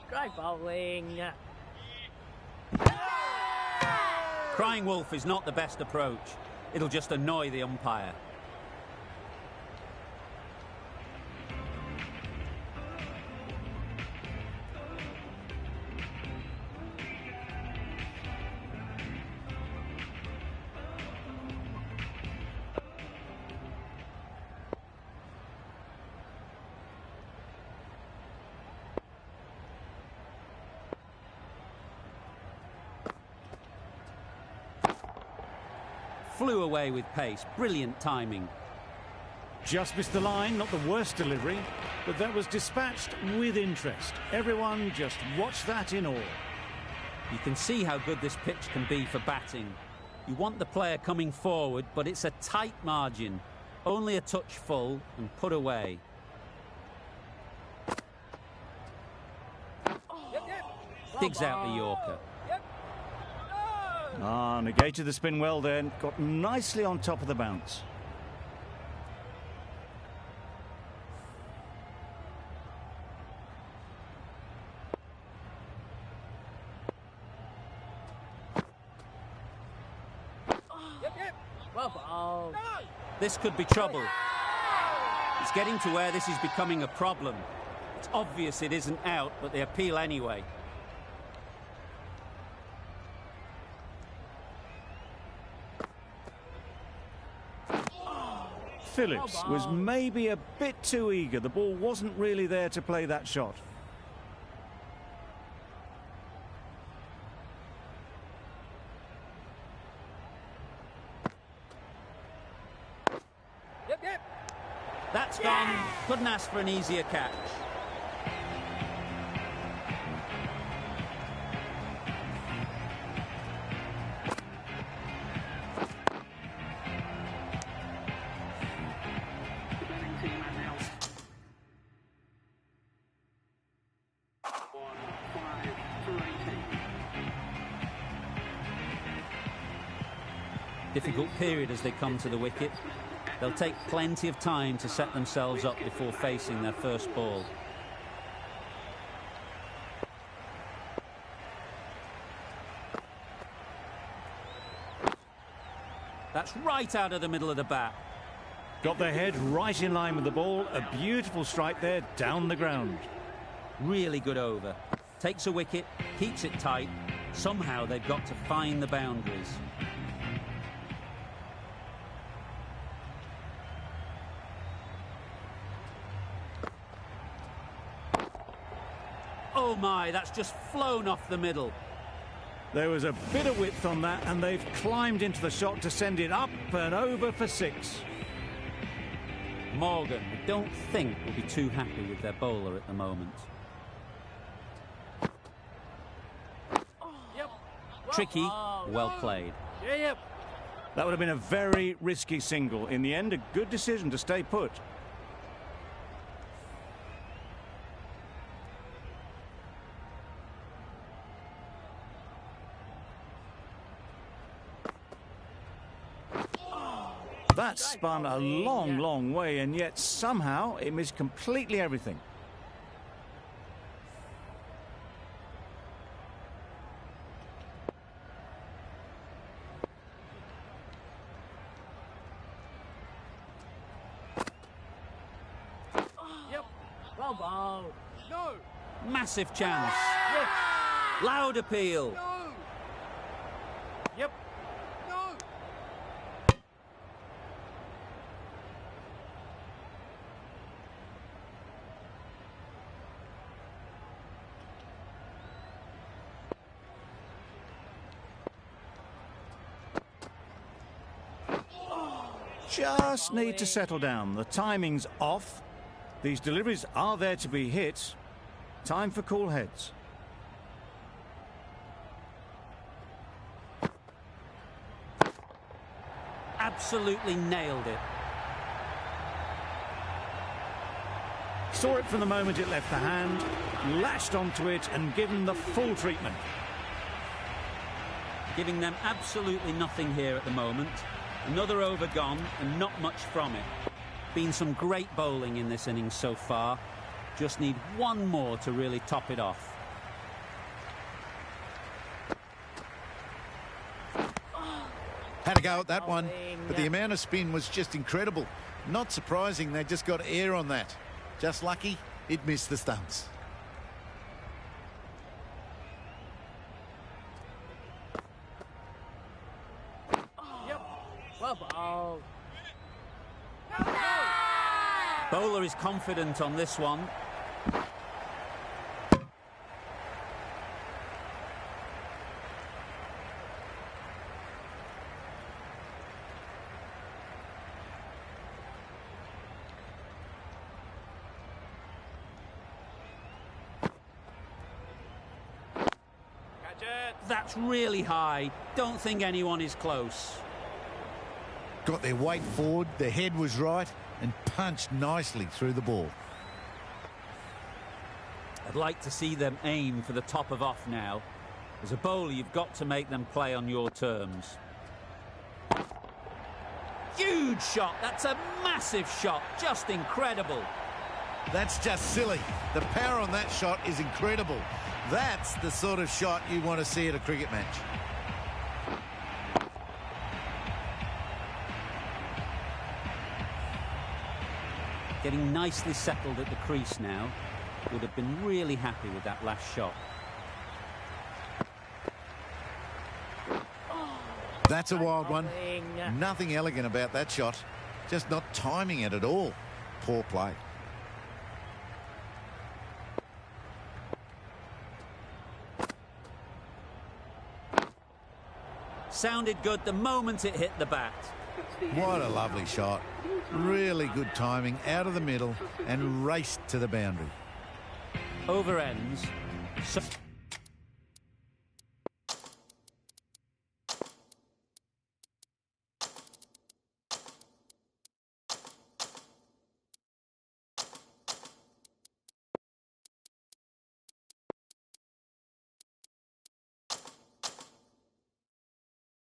Great bowling. Crying wolf is not the best approach. It'll just annoy the umpire. Flew away with pace. Brilliant timing. Just missed the line, not the worst delivery, but that was dispatched with interest. Everyone just watch that in awe. You can see how good this pitch can be for batting. You want the player coming forward, but it's a tight margin. Only a touch full and put away. Digs out the Yorker. Negated the spin well then. Got nicely on top of the bounce. Well bowled. This could be trouble. It's getting to where this is becoming a problem. It's obvious it isn't out, but they appeal anyway. Phillips was maybe a bit too eager. The ball wasn't really there to play that shot. That's gone. Couldn't ask for an easier catch. Difficult period as they come to the wicket. They'll take plenty of time to set themselves up before facing their first ball. That's right out of the middle of the bat. Got their head right in line with the ball. A beautiful strike there down the ground. Really good over. Takes a wicket, keeps it tight. Somehow they've got to find the boundaries. Oh my, that's just flown off the middle. There was a bit of width on that, and they've climbed into the shot to send it up and over for 6. Morgan, I don't think, will be too happy with their bowler at the moment. Tricky, well played. That would have been a very risky single. In the end, a good decision to stay put. That spun a long, long way, and yet somehow it missed completely everything. Yep. Well ball. No. Massive chance. Yes. Loud appeal. No. Yep. No. Just need to settle down. The timing's off. These deliveries are there to be hit. Time for cool heads. Absolutely nailed it. Saw it from the moment it left the hand, latched onto it and given the full treatment. Giving them absolutely nothing here at the moment. Another over gone and not much from it. Been some great bowling in this innings so far. Just need one more to really top it off. Had to go at that one, but the amount of spin was just incredible. Not surprising, they just got air on that. Just lucky it missed the stumps. Yep. Well ball. Bowler is confident on this one. That's really high. Don't think anyone is close. Got their weight forward, their head was right, and punched nicely through the ball. I'd like to see them aim for the top of off now. As a bowler, you've got to make them play on your terms. Huge shot. That's a massive shot. Just incredible. That's just silly. The power on that shot is incredible. That's the sort of shot you want to see at a cricket match. Getting nicely settled at the crease now. Would have been really happy with that last shot. That's a wild one. Nothing elegant about that shot. Just not timing it at all. Poor play. Sounded good the moment it hit the bat. What a lovely shot. Really good timing, out of the middle and raced to the boundary. Over ends. So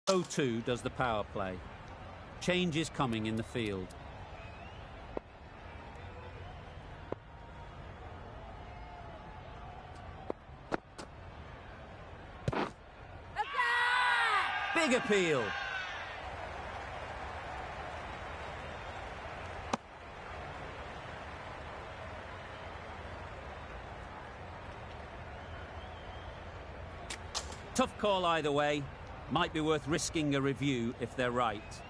0-2 does the power play. Change is coming in the field. Big appeal. Tough call either way. Might be worth risking a review if they're right.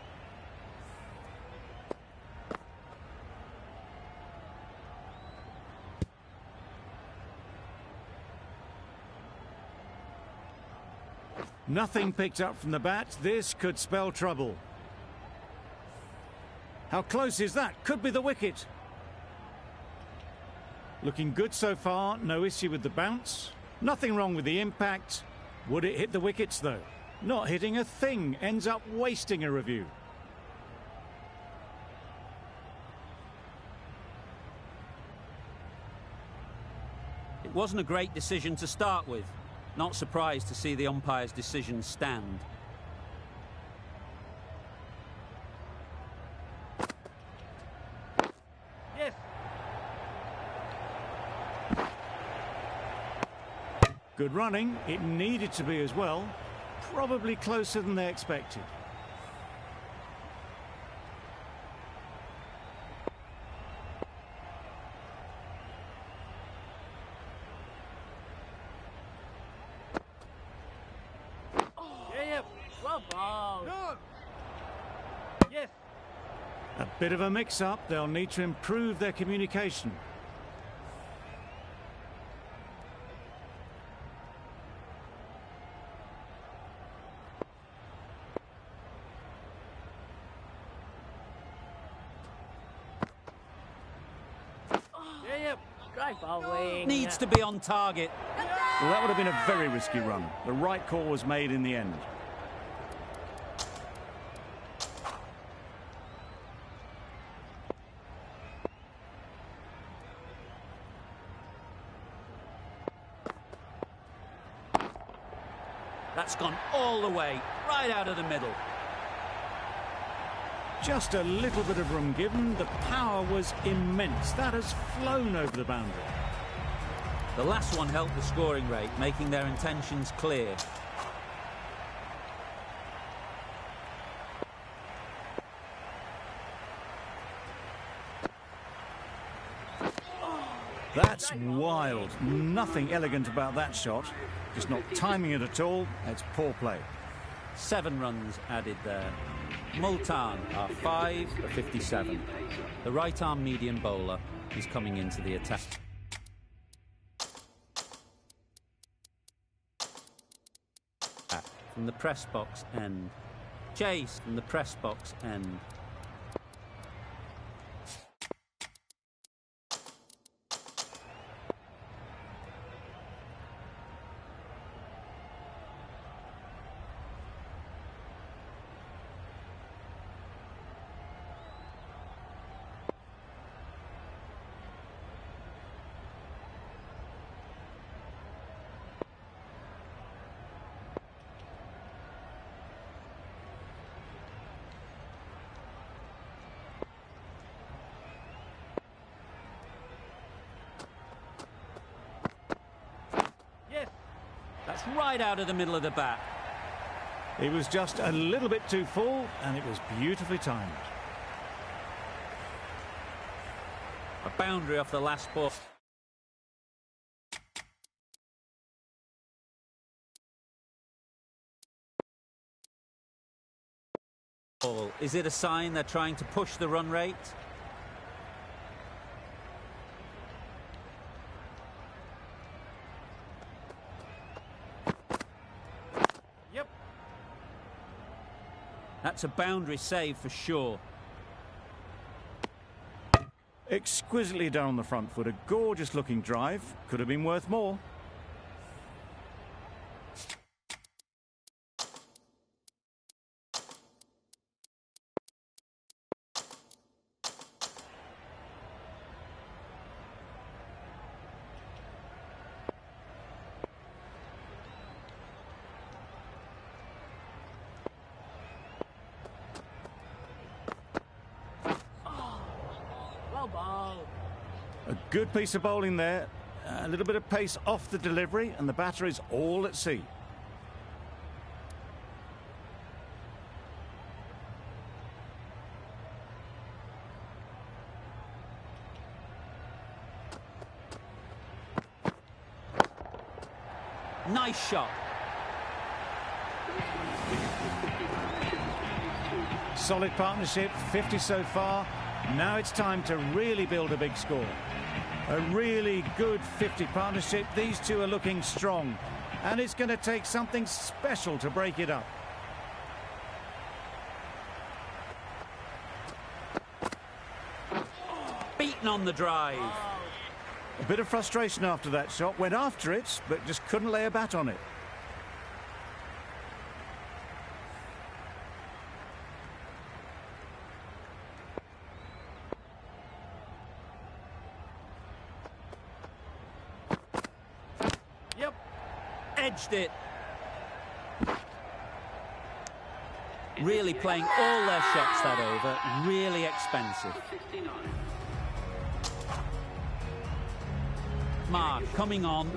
Nothing picked up from the bat. This could spell trouble. How close is that? Could be the wicket. Looking good so far. No issue with the bounce. Nothing wrong with the impact. Would it hit the wickets though? Not hitting a thing. Ends up wasting a review. It wasn't a great decision to start with. Not surprised to see the umpire's decision stand. Good running. It needed to be as well. Probably closer than they expected. Yeah. Well bowled. Yes. A bit of a mix-up. They'll need to improve their communication. Yeah. Great bowling. Needs to be on target. Well, that would have been a very risky run. The right call was made in the end. That's gone all the way, right out of the middle. Just a little bit of room given. The power was immense. That has flown over the boundary. The last one helped the scoring rate, making their intentions clear. That's wild. Nothing elegant about that shot. Just not timing it at all. It's poor play. 7 runs added there. Multan are 5 for 57. The right-arm medium bowler is coming into the attack. From the press box end. Chase from the press box end. That's right out of the middle of the bat. He was just a little bit too full, and it was beautifully timed. A boundary off the last ball. Is it a sign they're trying to push the run rate? Yep. That's a boundary save for sure. Exquisitely down the front foot. A gorgeous looking drive. Could have been worth more. A good piece of bowling there. A little bit of pace off the delivery, and the batter is all at sea. Nice shot. Solid partnership, 50 so far. Now it's time to really build a big score. A really good 50 partnership. These two are looking strong, and it's going to take something special to break it up. Beaten on the drive. A bit of frustration after that shot. Went after it, but just couldn't lay a bat on it. Yep. Edged it. Really playing all their shots that over. Really expensive. Mark coming on,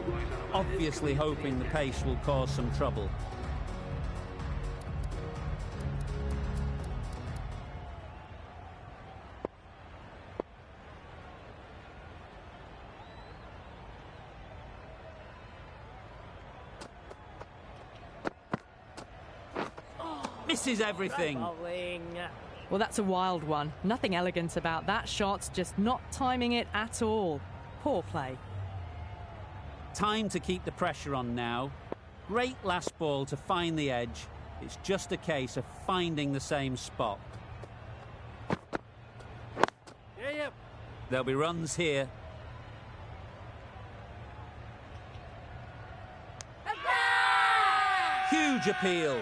obviously hoping the pace will cause some trouble. Misses everything. Well, that's a wild one. Nothing elegant about that shot, just not timing it at all. Poor play. Time to keep the pressure on now. Great last ball to find the edge. It's just a case of finding the same spot. Yep. There'll be runs here. Huge appeal.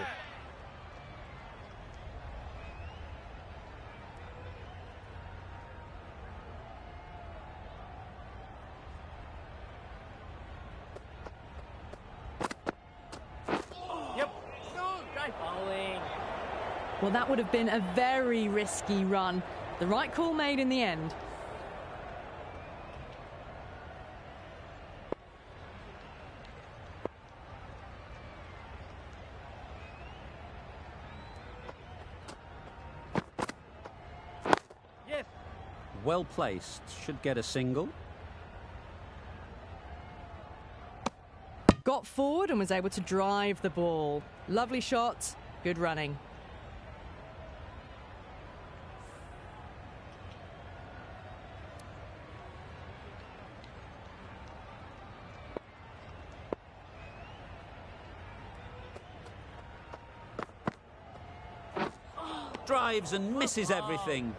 Well, that would have been a very risky run. The right call made in the end. Yes. Well placed. Should get a single. Got forward and was able to drive the ball. Lovely shot. Good running. Drives and misses everything.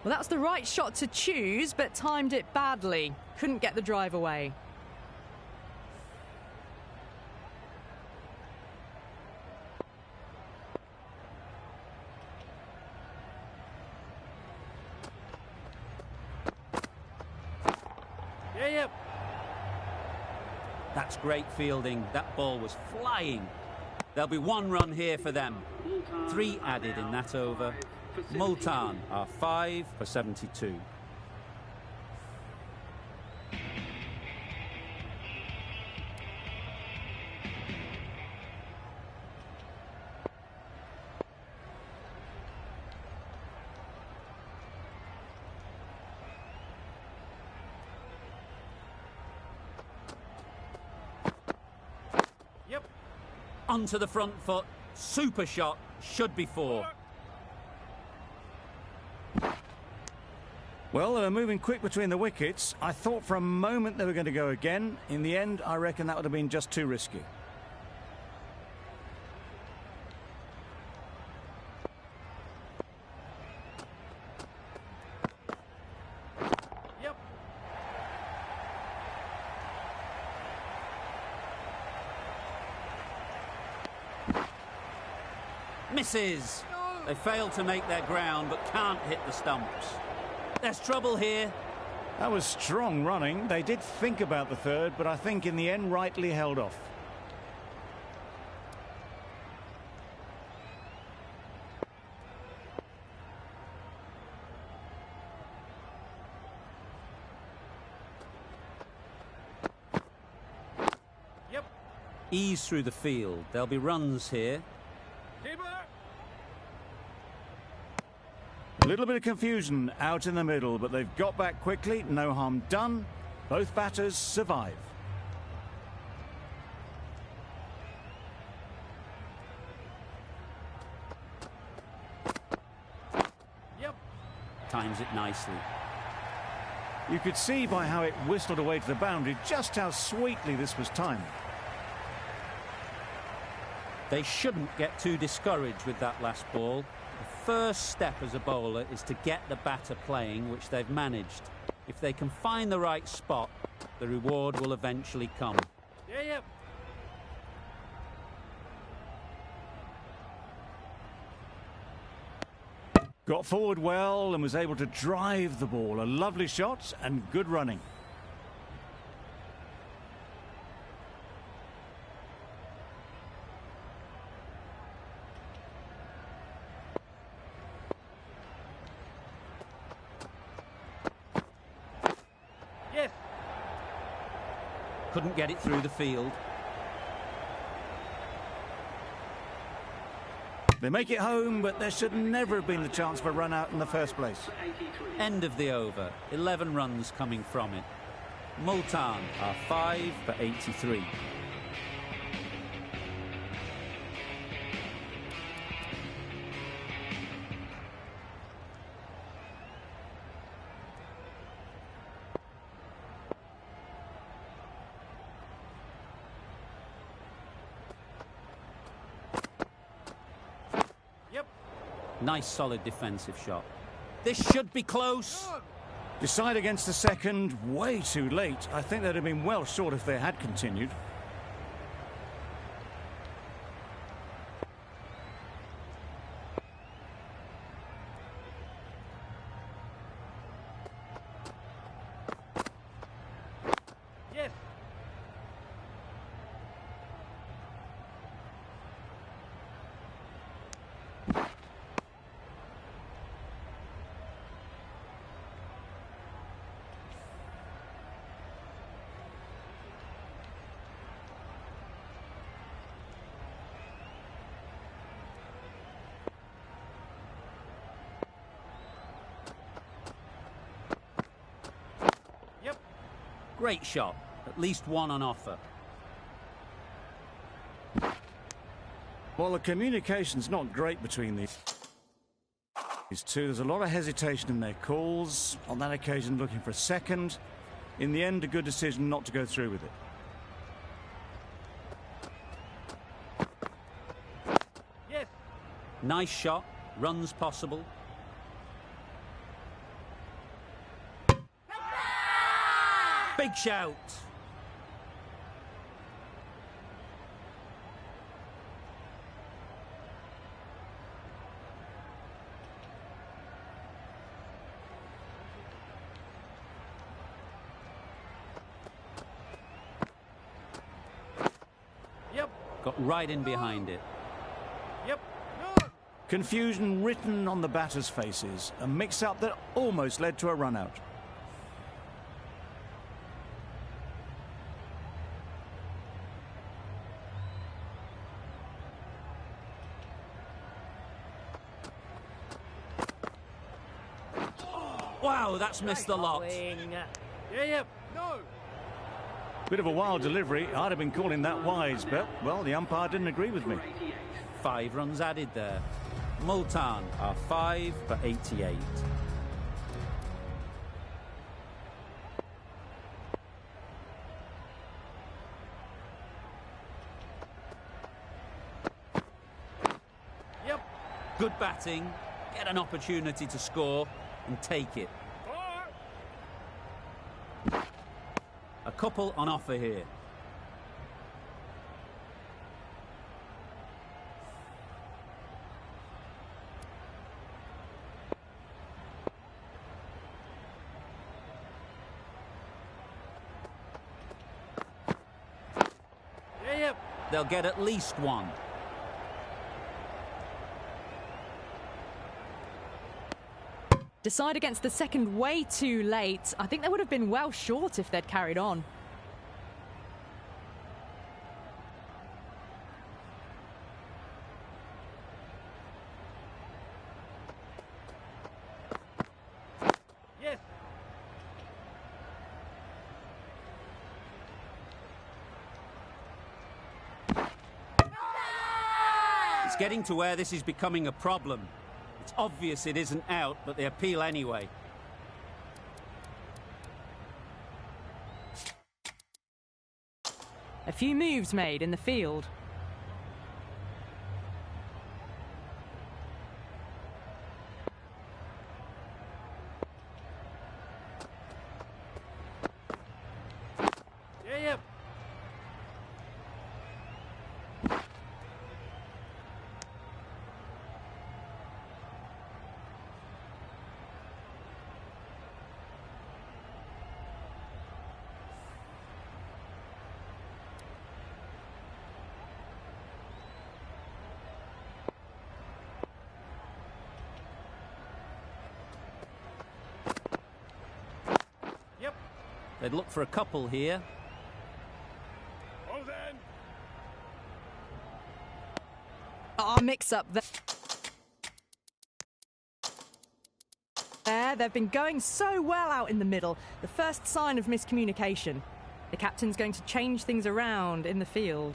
Well, that's the right shot to choose, but timed it badly. Couldn't get the drive away. Yep. That's great fielding. That ball was flying. There'll be one run here for them. 3 added in that over. Multan are 5 for 72. Yep. Onto the front foot. Super shot. Should be 4. Well, they were moving quick between the wickets. I thought for a moment they were going to go again. In the end, I reckon that would have been just too risky. Yep. Misses. They failed to make their ground but can't hit the stumps. There's trouble here. That was strong running. They did think about the third, but I think in the end rightly held off. Yep. Ease through the field. There'll be runs here. Keeper. A little bit of confusion out in the middle, but they've got back quickly. No harm done. Both batters survive. Yep. Times it nicely. You could see by how it whistled away to the boundary just how sweetly this was timed. They shouldn't get too discouraged with that last ball. The first step as a bowler is to get the batter playing, which they've managed. If they can find the right spot, the reward will eventually come. Yep. Got forward well and was able to drive the ball. A lovely shot and good running. Yes. couldn't get it through the field. They make it home, but there should never have been the chance for a run out in the first place. End of the over. 11 runs coming from it. Multan are 5 for 83. Nice solid defensive shot. This should be close. Decide against the second, way too late. I think they'd have been well short if they had continued. Yes. Great shot. At least one on offer. Well, the communication's not great between these two. There's a lot of hesitation in their calls. On that occasion, looking for a second. In the end, a good decision not to go through with it. Yes. Nice shot. Runs possible. Big shout. Yep. Got right in behind it. Yep. Confusion written on the batters' faces. A mix-up that almost led to a run-out. Wow, that's missed the lot. Yeah. No. Bit of a wild delivery. I'd have been calling that wise, but, well, the umpire didn't agree with me. 5 runs added there. Multan are 5 for 88. Yep. Good batting. Get an opportunity to score and take it. A couple on offer here. Yep. They'll get at least one. Decide against the second way too late. I think they would have been well short if they'd carried on. Yes. It's getting to where this is becoming a problem. It's obvious it isn't out, but they appeal anyway. A few moves made in the field. Yep. They'd look for a couple here. mix-up there. They've been going so well out in the middle. The first sign of miscommunication. The captain's going to change things around in the field.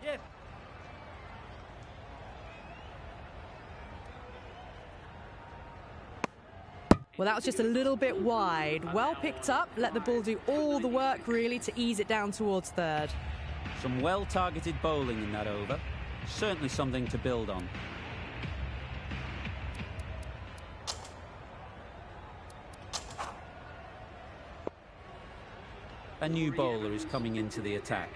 Yes. Well, that was just a little bit wide. Well picked up, let the ball do all the work, really, to ease it down towards third. Some well-targeted bowling in that over. Certainly something to build on. A new bowler is coming into the attack.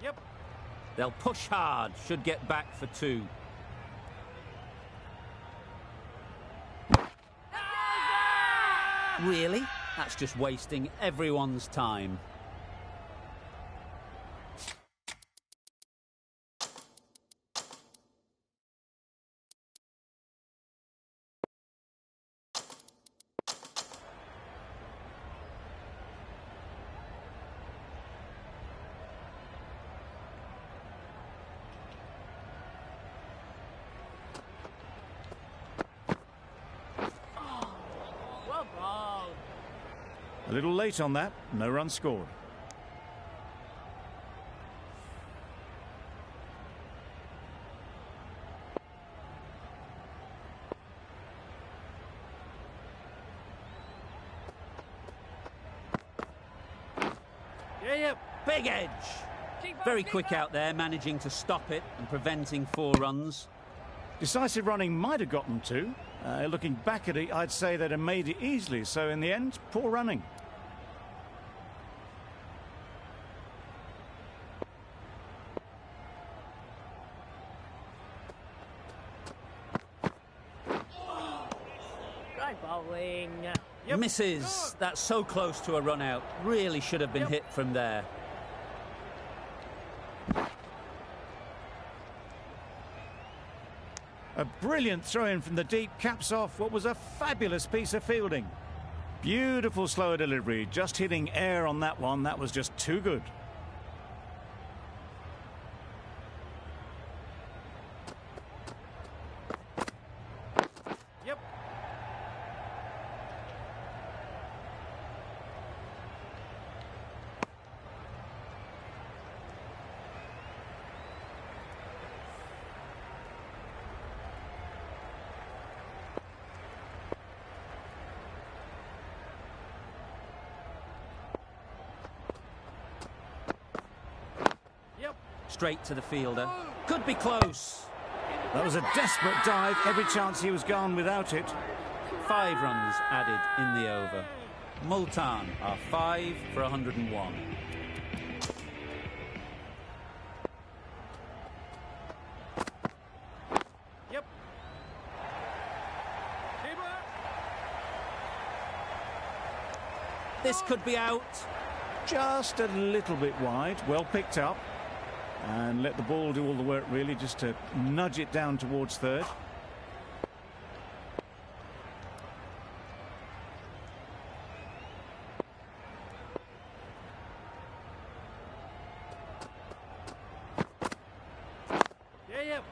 Yep. They'll push hard, should get back for 2. Really? That's just wasting everyone's time. Well bowled. A little late on that, no run scored. Yeah, yep. Big edge! Very quick out there, managing to stop it and preventing 4 runs. Decisive running might have gotten 2. Looking back at it, I'd say they'd have made it easily. So in the end, poor running. Great bowling. Misses. That's so close to a run out. Really should have been hit from there. A brilliant throw-in from the deep caps off what was a fabulous piece of fielding. Beautiful slow delivery, just hitting air on that one. That was just too good. Yep. Yep. Straight to the fielder. Could be close. That was a desperate dive. Every chance he was gone without it. 5 runs added in the over. Multan are 5 for 101. Yep. Keeper. This could be out. Just a little bit wide. Well picked up. And let the ball do all the work, really, just to nudge it down towards third. Yeah, yep.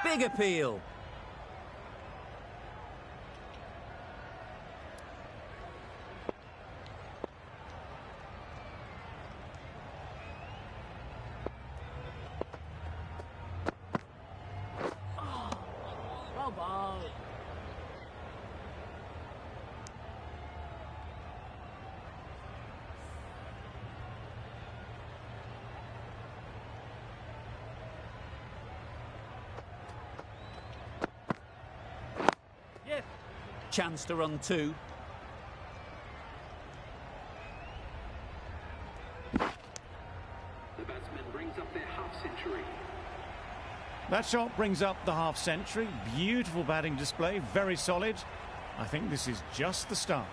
Big appeal. Well bowled. chance to run two. The batsman brings up their half-century. That shot brings up the half-century. Beautiful batting display, very solid. I think this is just the start.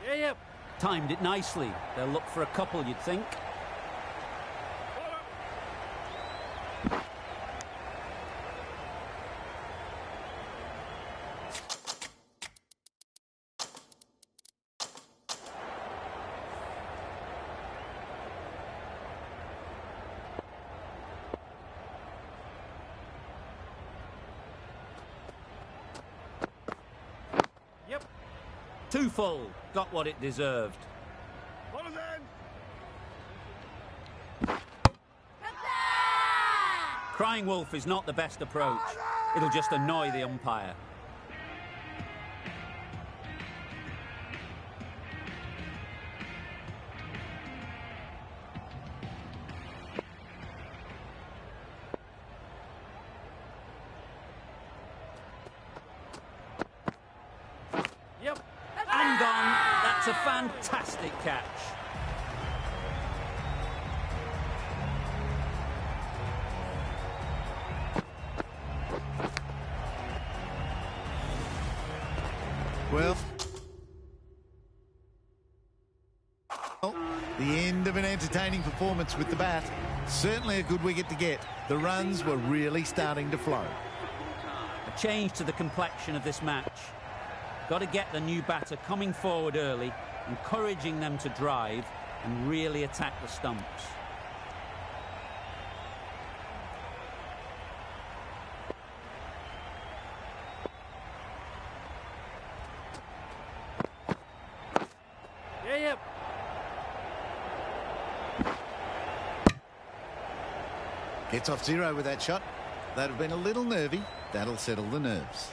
Yeah, yep. Timed it nicely. They'll look for a couple, you'd think. Yep. Too full. Got what it deserved. Bowlers in. Crying wolf is not the best approach. It'll just annoy the umpire. Yep. And gone. That's a fantastic catch. Well, the end of an entertaining performance with the bat. Certainly a good wicket to get. The runs were really starting to flow. A change to the complexion of this match. Got to get the new batter coming forward early, encouraging them to drive and really attack the stumps. Yeah, yep. Gets off zero with that shot. That'd have been a little nervy. That'll settle the nerves.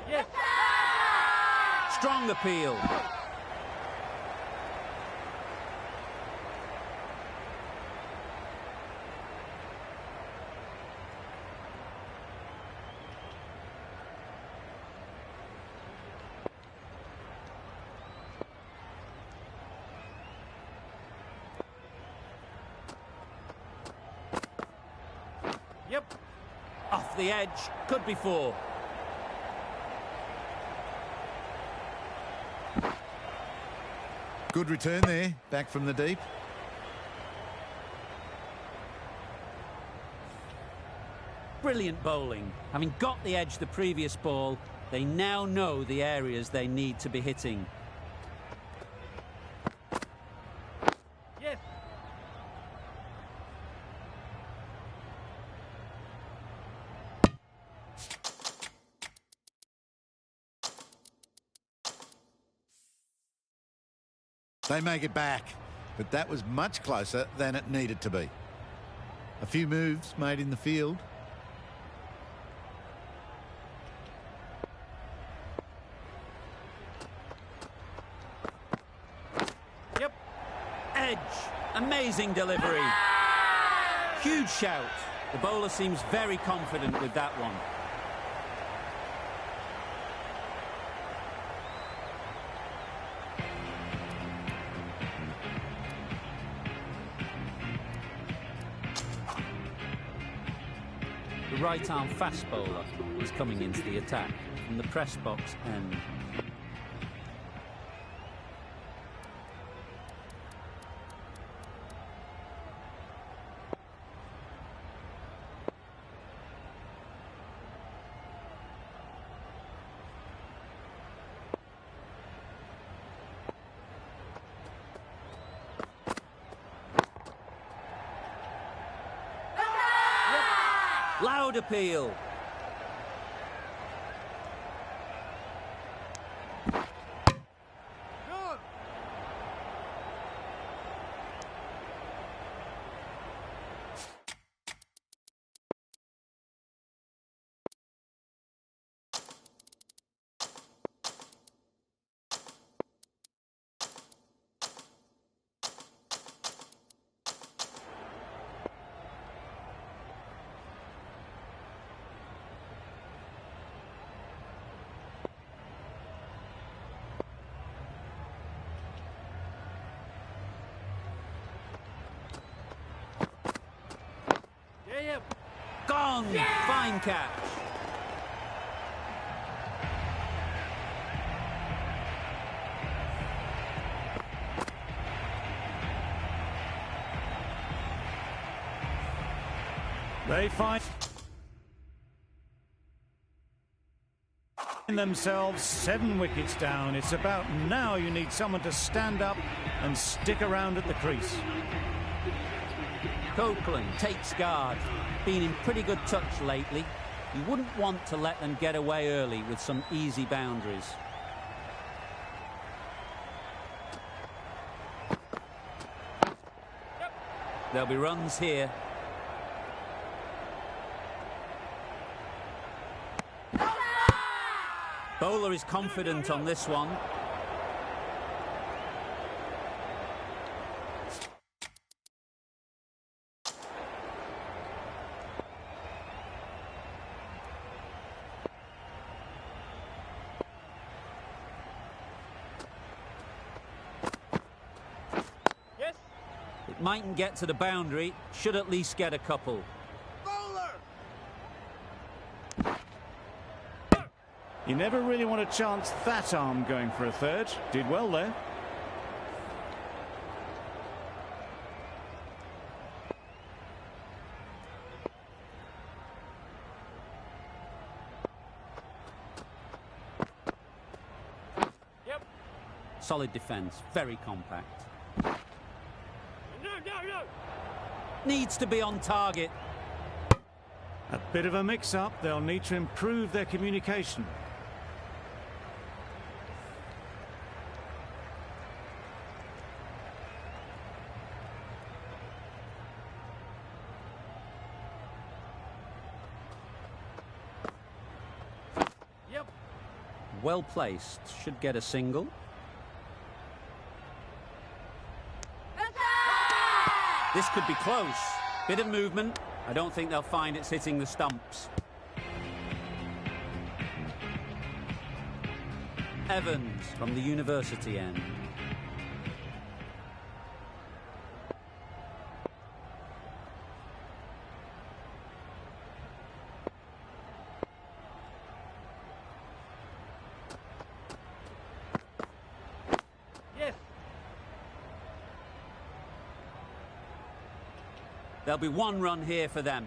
Yeah. Strong appeal. Yep. Off the edge. Could be four. Good return there, back from the deep. Brilliant bowling. Having got the edge the previous ball, they now know the areas they need to be hitting. Yes. They make it back, but that was much closer than it needed to be. A few moves made in the field. Yep. Edge. Amazing delivery. Huge shout. The bowler seems very confident with that one. The right-arm fast bowler is coming into the attack from the press box end. Loud appeal. yep. Gone! Fine catch. They find themselves 7 wickets down. It's about now you need someone to stand up and stick around at the crease. Copeland takes guard. Been in pretty good touch lately. You wouldn't want to let them get away early with some easy boundaries. There'll be runs here. Bowler is confident on this one. Yes. It mightn't get to the boundary, should at least get a couple. You never really want to chance that arm going for a third. Did well there. Yep. Solid defence, very compact. No, no, no. Needs to be on target. A bit of a mix-up. They'll need to improve their communication. Yep. Well placed, should get a single. This could be close. Bit of movement. I don't think they'll find it's hitting the stumps. Evans from the university end. Yes. There'll be 1 run here for them.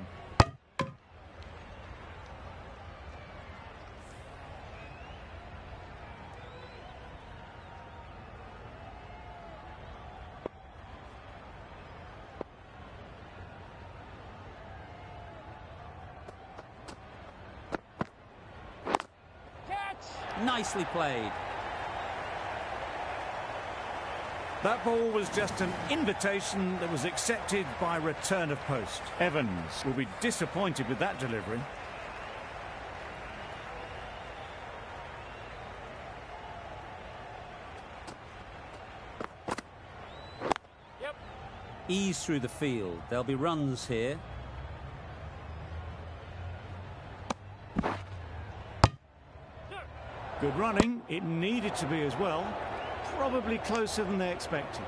Catch. Nicely played. That ball was just an invitation that was accepted by return of post. Evans will be disappointed with that delivery. Yep. Ease through the field. There'll be runs here. Good running. It needed to be as well. Probably closer than they expected.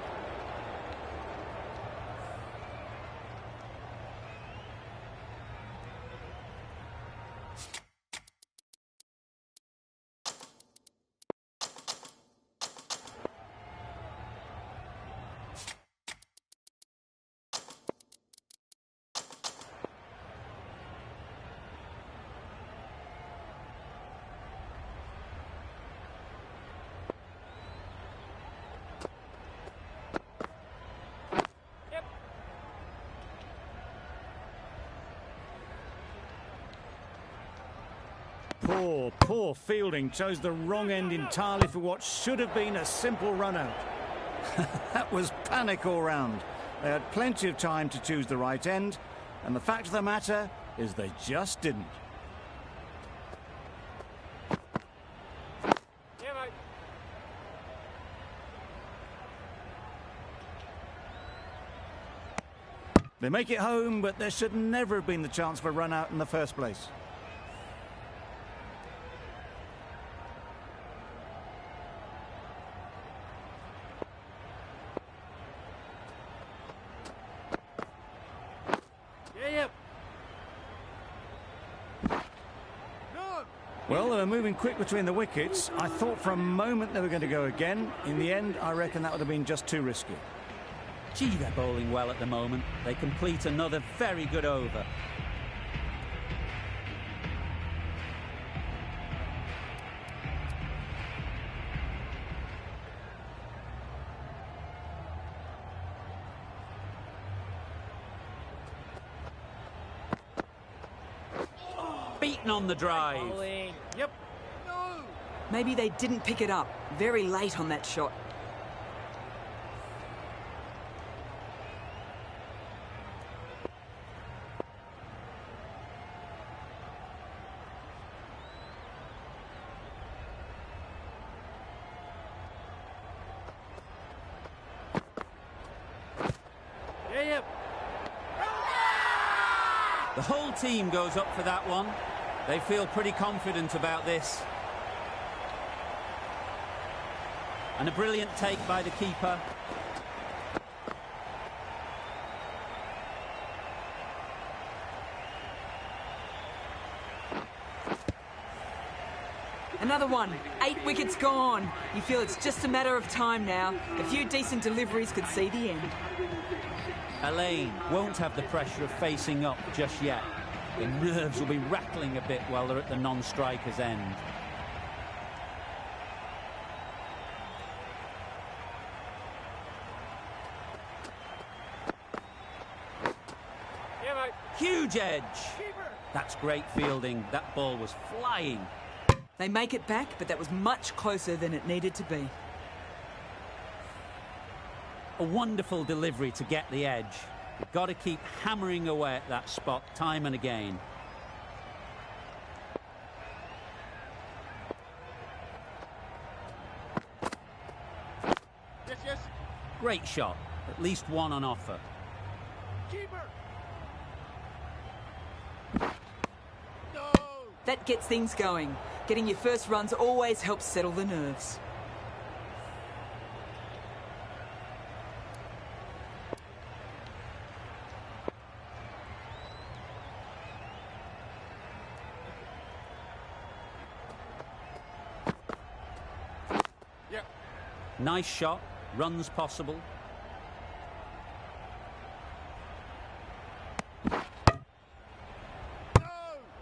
Poor fielding. Chose the wrong end entirely for what should have been a simple run-out. That was panic all round. They had plenty of time to choose the right end, and the fact of the matter is they just didn't. Yeah, mate. They make it home, but there should never have been the chance for a run-out in the first place. Well, they were moving quick between the wickets. I thought for a moment they were going to go again. In the end, I reckon that would have been just too risky. Gee, they're bowling well at the moment. They complete another very good over. Beaten on the drive. Bowling. Yep. Maybe they didn't pick it up. Very late on that shot. Yeah, yep. The whole team goes up for that one. They feel pretty confident about this. And a brilliant take by the keeper. Another one. 8 wickets gone. You feel it's just a matter of time now. A few decent deliveries could see the end. Elaine won't have the pressure of facing up just yet. The nerves will be rattling a bit while they're at the non-striker's end. Yeah, mate. Huge edge. That's great fielding. That ball was flying. They make it back, but that was much closer than it needed to be. A wonderful delivery to get the edge. You've got to keep hammering away at that spot time and again. Yes, yes. Great shot. At least one on offer. Keeper. No. That gets things going. Getting your first runs always helps settle the nerves. Yep. Nice shot. Runs possible.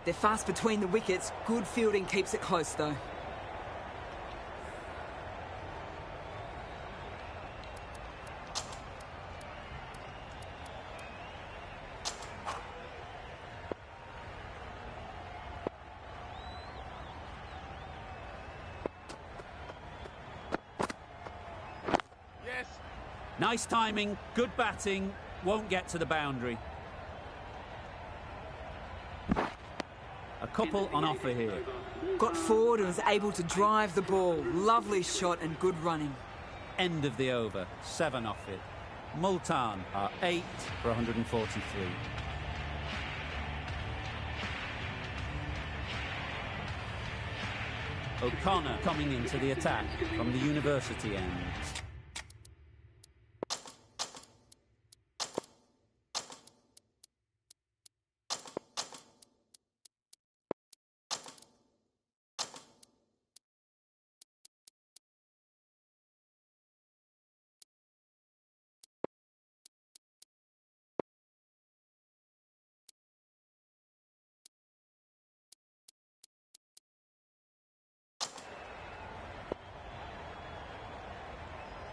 They're fast between the wickets. Good fielding keeps it close, though. Yes. Nice timing. Good batting. Won't get to the boundary. A couple on offer here. Got forward and was able to drive the ball. Lovely shot and good running. End of the over. 7 off it. Multan are 8 for 143. O'Connor coming into the attack from the university end.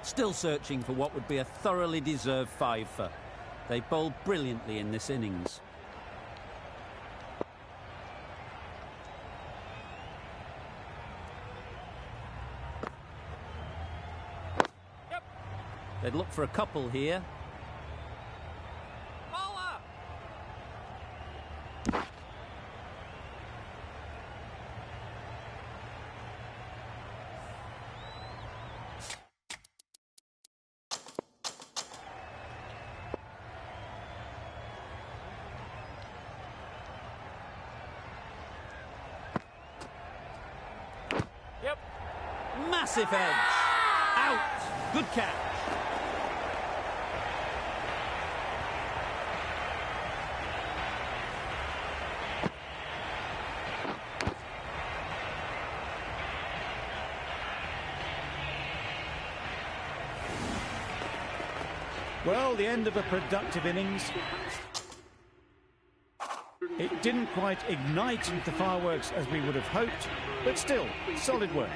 Still searching for what would be a thoroughly deserved 5-for. They bowled brilliantly in this innings. Yep. They'd look for a couple here. Bowler. Yep. Massive edge. Out. Good catch. Well, the end of a productive innings. It didn't quite ignite the fireworks as we would have hoped, but still, solid work.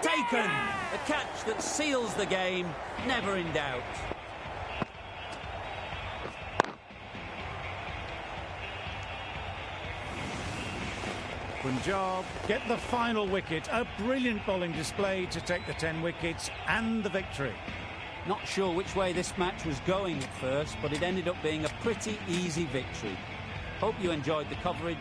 Taken! A catch that seals the game, never in doubt. Punjab get the final wicket. A brilliant bowling display to take the 10 wickets and the victory. Not sure which way this match was going at first, but it ended up being a pretty easy victory. Hope you enjoyed the coverage.